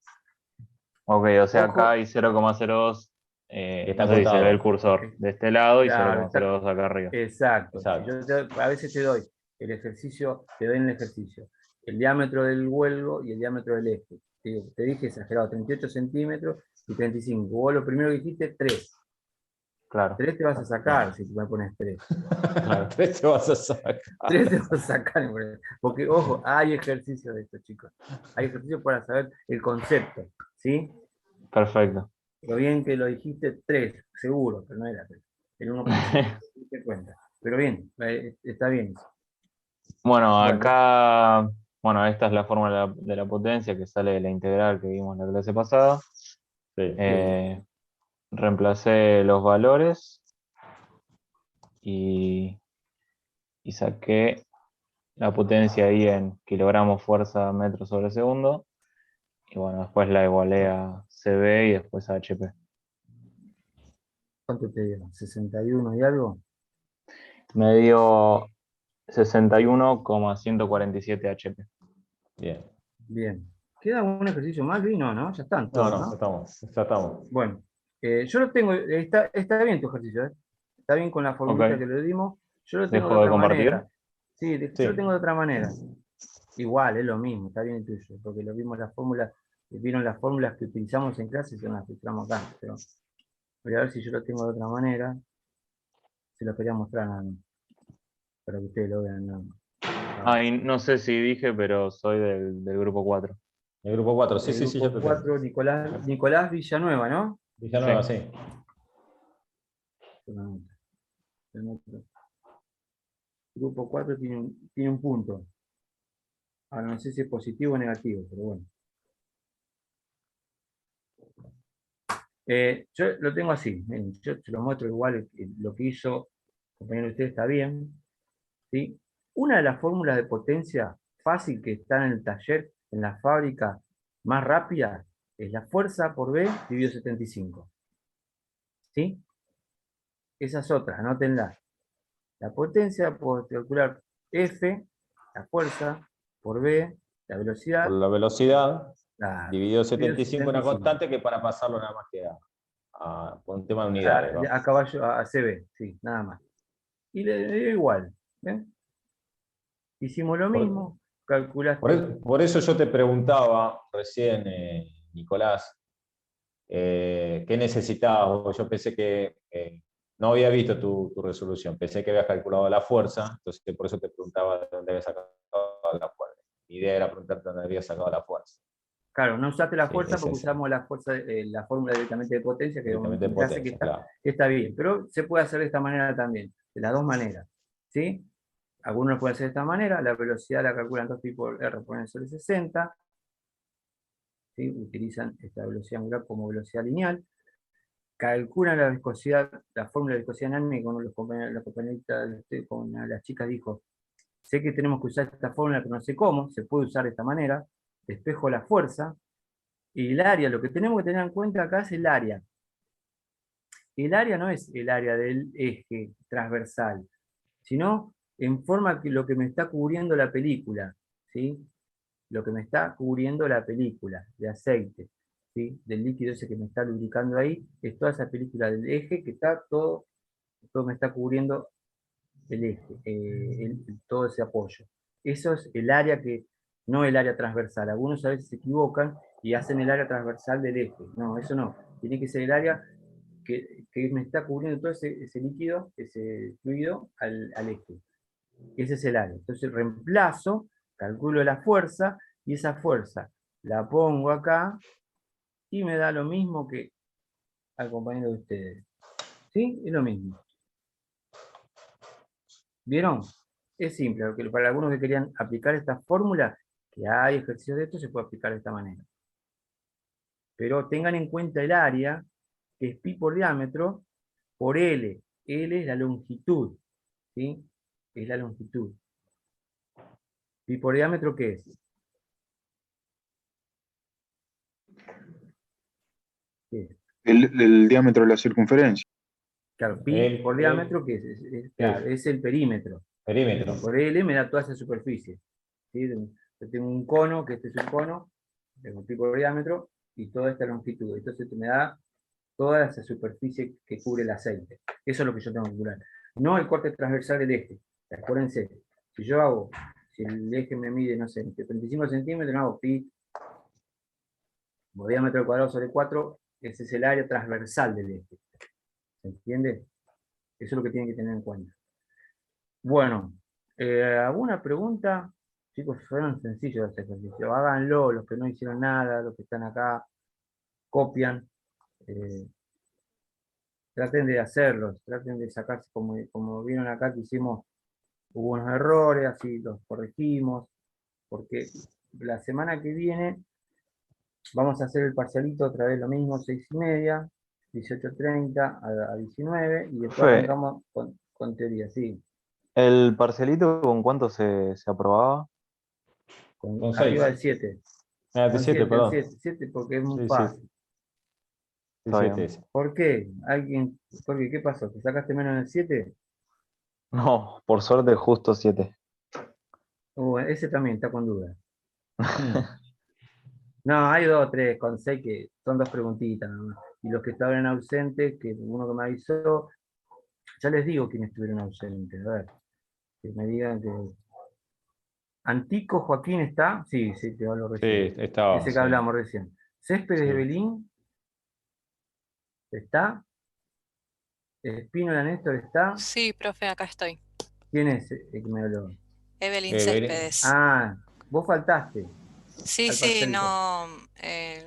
Ok, o sea, Ojo. acá hay 0,02. Está No sé si se ve acotado. el cursor Ok. de este lado y Claro, 0,02 acá arriba. Exacto. Exacto. Si yo a veces te doy el ejercicio, te doy en el ejercicio el diámetro del huelgo y el diámetro del eje. Te dije exagerado, 38 centímetros y 35. Vos lo primero que dijiste, 3. Claro. 3 te vas a sacar si me pones 3. Claro, 3 te vas a sacar. 3 te vas a sacar. Porque, ojo, hay ejercicios de esto, chicos. Hay ejercicios para saber el concepto. ¿Sí? Perfecto. Lo bien que lo dijiste, 3, seguro, pero no era 3. El 1,5. Te cuenta. Pero bien, está bien. Bueno, Bueno. acá, bueno, esta es la fórmula de la potencia que sale de la integral que vimos en la clase pasada. Sí. Reemplacé los valores y saqué la potencia ahí en kilogramos fuerza metro sobre segundo. Y bueno, después la igualé a CB y después a HP. ¿Cuánto te dio? ¿61 y algo? Me dio 61,147 HP. Bien. Bien. ¿Queda un ejercicio más, Vino? ¿No? Ya están todos, No, ya estamos. Bueno, yo lo tengo, está bien tu ejercicio, ¿eh? Está bien con la formulita Ok. que le dimos. Yo lo tengo ¿Dejo de de otra compartir? manera. Sí, yo lo tengo de otra manera. Igual, es lo mismo, está bien el tuyo, porque lo vimos las fórmulas, vieron las fórmulas que utilizamos en clase y son las que utilizamos acá. Pero voy a ver si yo lo tengo de otra manera. Se lo quería mostrar nada más, para que ustedes lo vean nada más. Y no sé si dije, pero soy del grupo 4. El grupo 4, El grupo 4, Nicolás Villanueva, ¿no? Villanueva, sí. Grupo 4 tiene un punto. Ahora no sé si es positivo o negativo, pero bueno. Yo lo tengo así. Miren, yo se lo muestro igual. Lo que hizo el compañero de ustedes está bien. ¿Sí? Una de las fórmulas de potencia fácil que están en el taller, en la fábrica, más rápida, es la fuerza por B dividido 75. ¿Sí? Esas otras, anótenlas. La potencia, puedo calcular F, la fuerza, por B, la velocidad. Por la velocidad, Claro, dividido 75 una 75. constante que para pasarlo nada más que por un tema de unidades. ¿no? A caballo, a CB, sí, nada más. Y le dio igual. ¿Ven? Hicimos lo mismo, calculaste. Por eso yo te preguntaba recién, Nicolás, ¿qué necesitabas vos? Yo pensé que no había visto tu resolución, pensé que habías calculado la fuerza, entonces por eso te preguntaba de dónde habías sacado la fuerza. Mi idea era preguntarte dónde habías sacado la fuerza. Claro, no usaste la Sí, fuerza es porque esa. usamos la fuerza, la fórmula directamente de potencia, que Directamente de me hace potencia, que claro. está bien. Pero se puede hacer de esta manera también, de las dos maneras. ¿Sí? Algunos lo pueden hacer de esta manera, la velocidad la calculan 2 pi por R por N sobre 60. ¿Sí? Utilizan esta velocidad angular como velocidad lineal. Calculan la viscosidad, la fórmula de viscosidad dinámica, con la compañerita de usted, con una de las chicas dijo, sé que tenemos que usar esta fórmula, pero no sé cómo, se puede usar de esta manera, despejo la fuerza, y el área, lo que tenemos que tener en cuenta acá es el área. El área no es el área del eje transversal, sino en forma que lo que me está cubriendo la película, ¿sí? Lo que me está cubriendo la película de aceite, ¿sí? Del líquido ese que me está lubricando ahí, es toda esa película del eje que está todo me está cubriendo el eje, todo ese apoyo. Eso es el área que, no el área transversal. Algunos a veces se equivocan y hacen el área transversal del eje. No, eso no. Tiene que ser el área que me está cubriendo todo ese líquido, ese fluido al eje. Ese es el área. Entonces reemplazo, calculo la fuerza, y esa fuerza la pongo acá, y me da lo mismo que al compañero de ustedes. ¿Sí? Es lo mismo. ¿Vieron? Es simple, porque para algunos que querían aplicar esta fórmula, que hay ejercicios de esto, se puede aplicar de esta manera. Pero tengan en cuenta el área, que es pi por diámetro, por L. L es la longitud, ¿sí? Es la longitud. ¿Pi por diámetro qué es? ¿Qué es? El diámetro de la circunferencia. Claro, pi por diámetro, ¿qué es? Claro, es el perímetro. Perímetro. Por L me da toda esa superficie. ¿Sí? Yo tengo un cono, que este es un cono, tengo pi por diámetro, y toda esta longitud. Entonces me da toda esa superficie que cubre el aceite. Eso es lo que yo tengo que calcular. No el corte transversal del eje. Acuérdense, si el eje me mide, no sé, 35 centímetros, no hago pi por diámetro cuadrado sobre 4, ese es el área transversal del eje. ¿Se entiende? Eso es lo que tienen que tener en cuenta. Bueno, ¿alguna pregunta? Chicos, fueron sencillos los ejercicios. Háganlo, los que no hicieron nada, los que están acá, copian. Traten de hacerlos, traten de sacarse, como vieron acá que hicimos, hubo unos errores, así los corregimos, porque la semana que viene vamos a hacer el parcialito otra vez lo mismo, 6:30, 18:30 a 19, y después arrancamos con teoría, sí. ¿El parcialito con cuánto se aprobaba? Con6. arriba del 7. Ah, de 7, perdón. 7 porque es muy Sí, fácil. Está bien. ¿Por qué? ¿Qué pasó? ¿Te sacaste menos del 7? No, por suerte justo 7. Ese también está con duda. No, hay 2 o 3 con 6 que son 2 preguntitas nomás. Y los que estaban ausentes, que uno que me avisó, ya les digo quiénes estuvieron ausentes. A ver, que me digan que... ¿Antico Joaquín está? Sí, te hablo recién. Sí, estaba. Ese que hablamos recién. ¿Céspedes de Belín? ¿Está? ¿Espínola Néstor está? Sí, profe, acá estoy. ¿Quién es el que me habló? Evelyn Céspedes. Ah, vos faltaste. Sí, no,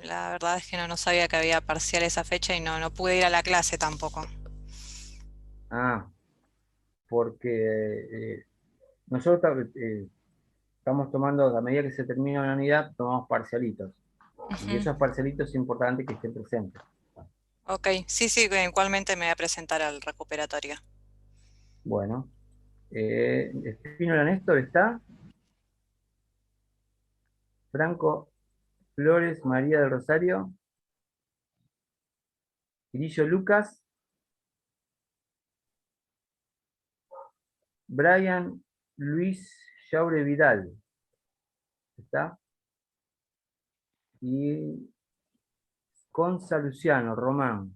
la verdad es que no sabía que había parcial esa fecha y no pude ir a la clase tampoco. Ah, porque nosotros estamos tomando, a medida que se termina la unidad, tomamos parcialitos. Y esos parcialitos es importante que estén presentes. Ok, sí, igualmente me voy a presentar al recuperatorio. Bueno, Espínola Néstor está. Franco Flores María del Rosario. Grillo Lucas. Brian Luis Yaure Vidal. ¿Está? Y Conza Luciano Román.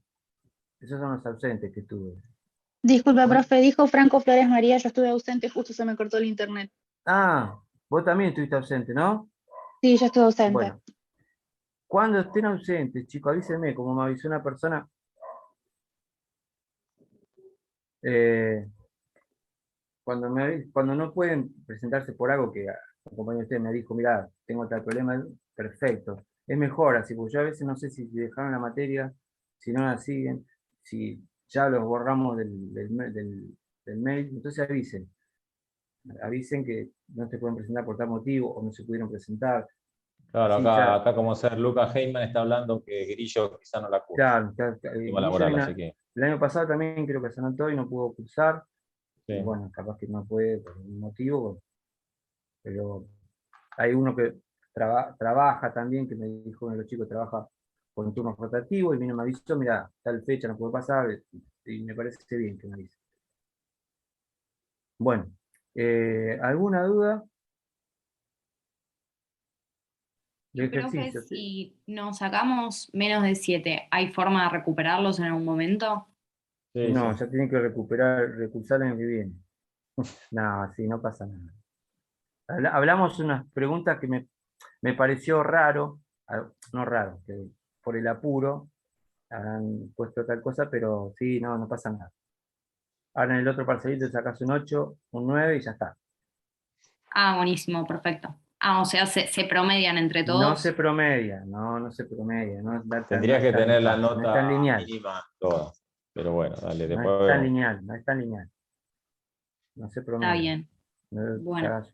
Esos son los ausentes que tuve. Disculpa, profe, dijo Franco Flores María, yo estuve ausente, justo se me cortó el internet. Ah, vos también estuviste ausente, ¿no? Sí, yo estuve ausente. Bueno, cuando estén ausentes, chicos, avísenme, como me avisó una persona. Cuando no pueden presentarse por algo que un compañero de ustedes me dijo, mira, tengo tal problema, perfecto. Es mejor así, porque yo a veces no sé si dejaron la materia, si no la siguen, si ya los borramos del mail, entonces avisen que no se pueden presentar por tal motivo o no se pudieron presentar. Claro, Sí, acá como ser Lucas Heyman está hablando que Grillo quizá no la cursa. Claro. Laboral, así que... El año pasado también creo que se anotó y no pudo cursar. Sí. Y bueno, capaz que no puede por un motivo, pero hay uno que trabaja también, que me dijo uno de los chicos, trabaja con turnos rotativos y vino y me avisó, mira, tal fecha no puedo pasar, y me parece bien que me avise. Bueno, ¿alguna duda? Profe, si nos sacamos menos de 7, ¿hay forma de recuperarlos en algún momento? No, ya tienen que recursar el año que viene. No, así no pasa nada. Hablamos unas preguntas que me pareció raro, no raro, que por el apuro habrán puesto tal cosa, pero sí, no pasa nada. Ahora en el otro parcelito sacas un 8, un 9 y ya está. Ah, buenísimo, perfecto. Ah, o sea, se promedian entre todos. No se promedia, no se promedia. Tendrías que tener la no es tan nota lineal. mínima toda. Pero bueno, dale, después No es tan vemos. lineal, no es tan lineal. No se promedia. Está bien. Bueno.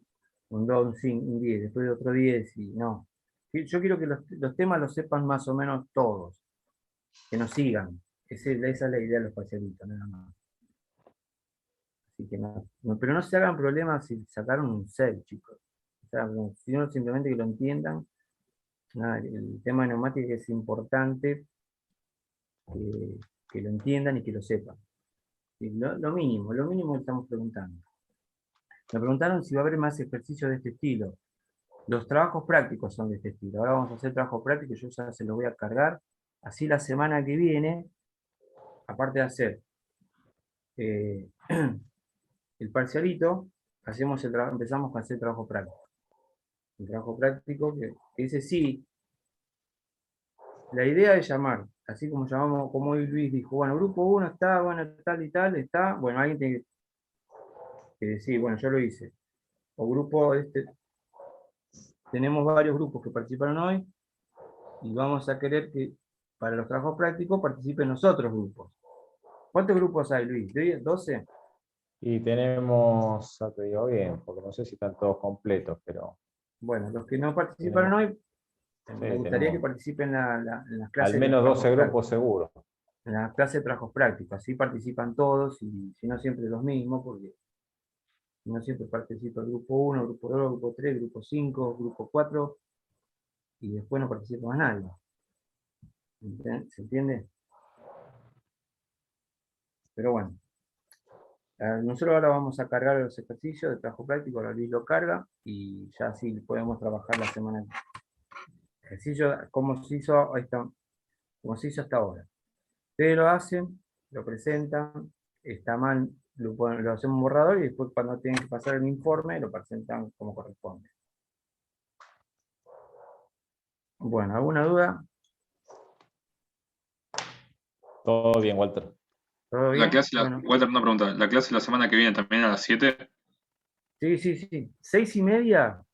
Un 2, un 5, un 10, después otro 10 y no. Yo quiero que los temas los sepan más o menos todos, que nos sigan. Esa es la idea de los parcialitos, nada más. Así que pero no se hagan problemas si sacaron un 6, chicos. O sea, sino simplemente que lo entiendan. Nada, el tema de neumática es importante que lo entiendan y que lo sepan. Lo mínimo que estamos preguntando. Me preguntaron si va a haber más ejercicios de este estilo. Los trabajos prácticos son de este estilo. Ahora vamos a hacer trabajos prácticos, yo ya se los voy a cargar. Así la semana que viene, aparte de hacer el parcialito, empezamos a hacer trabajo práctico. El trabajo práctico, que ese sí, la idea es llamar, así como llamamos, como hoy Luis dijo, bueno, grupo 1 está, bueno, tal y tal, está, bueno, alguien tiene que decir, bueno, yo lo hice. O grupo, tenemos varios grupos que participaron hoy, y vamos a querer que para los trabajos prácticos participen los otros grupos. ¿Cuántos grupos hay, Luis? ¿12? Y tenemos, ya te digo bien, porque no sé si están todos completos, pero... Bueno, los que no participaron hoy, me gustaría que participen en las clases. Al menos 12 grupos seguro. En las clases de trabajos prácticos, así participan todos, y si no siempre los mismos, porque no siempre participa el grupo 1, grupo 2, grupo 3, grupo 5, grupo 4, y después no participa más nadie. ¿Se entiende? Pero bueno. Nosotros ahora vamos a cargar los ejercicios de trabajo práctico, ahora Luis lo carga, y ya así podemos trabajar la semana. Ejercicio como se hizo hasta ahora. Ustedes lo hacen, lo presentan, está mal, lo hacemos borrador, y después cuando tienen que pasar el informe, lo presentan como corresponde. Bueno, ¿alguna duda? Todo bien, Walter. ¿Todo bien? Bueno. Walter, una pregunta. ¿La clase la semana que viene también a las 7? Sí. 6:30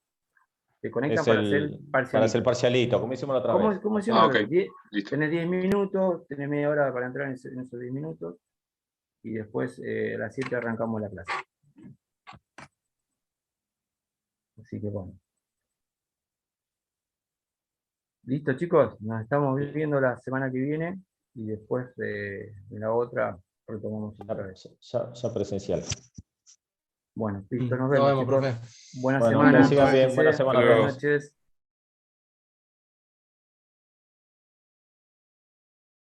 te conectan para hacer el parcialito. Para hacer el parcialito, como hicimos la otra vez. ¿Cómo hicimos la otra vez? Listo. Tenés 10 minutos, tenés media hora para entrar en esos 10 minutos, y después a las 7 arrancamos la clase. Así que bueno. Listo, chicos, nos estamos viendo la semana que viene, y después de la otra retomamos otra vez. Ya presencial. Bueno, listo, nos vemos, chicos. profe. Buena Bueno, semana. que sigan bien, buena semana a todos. Buenas noches.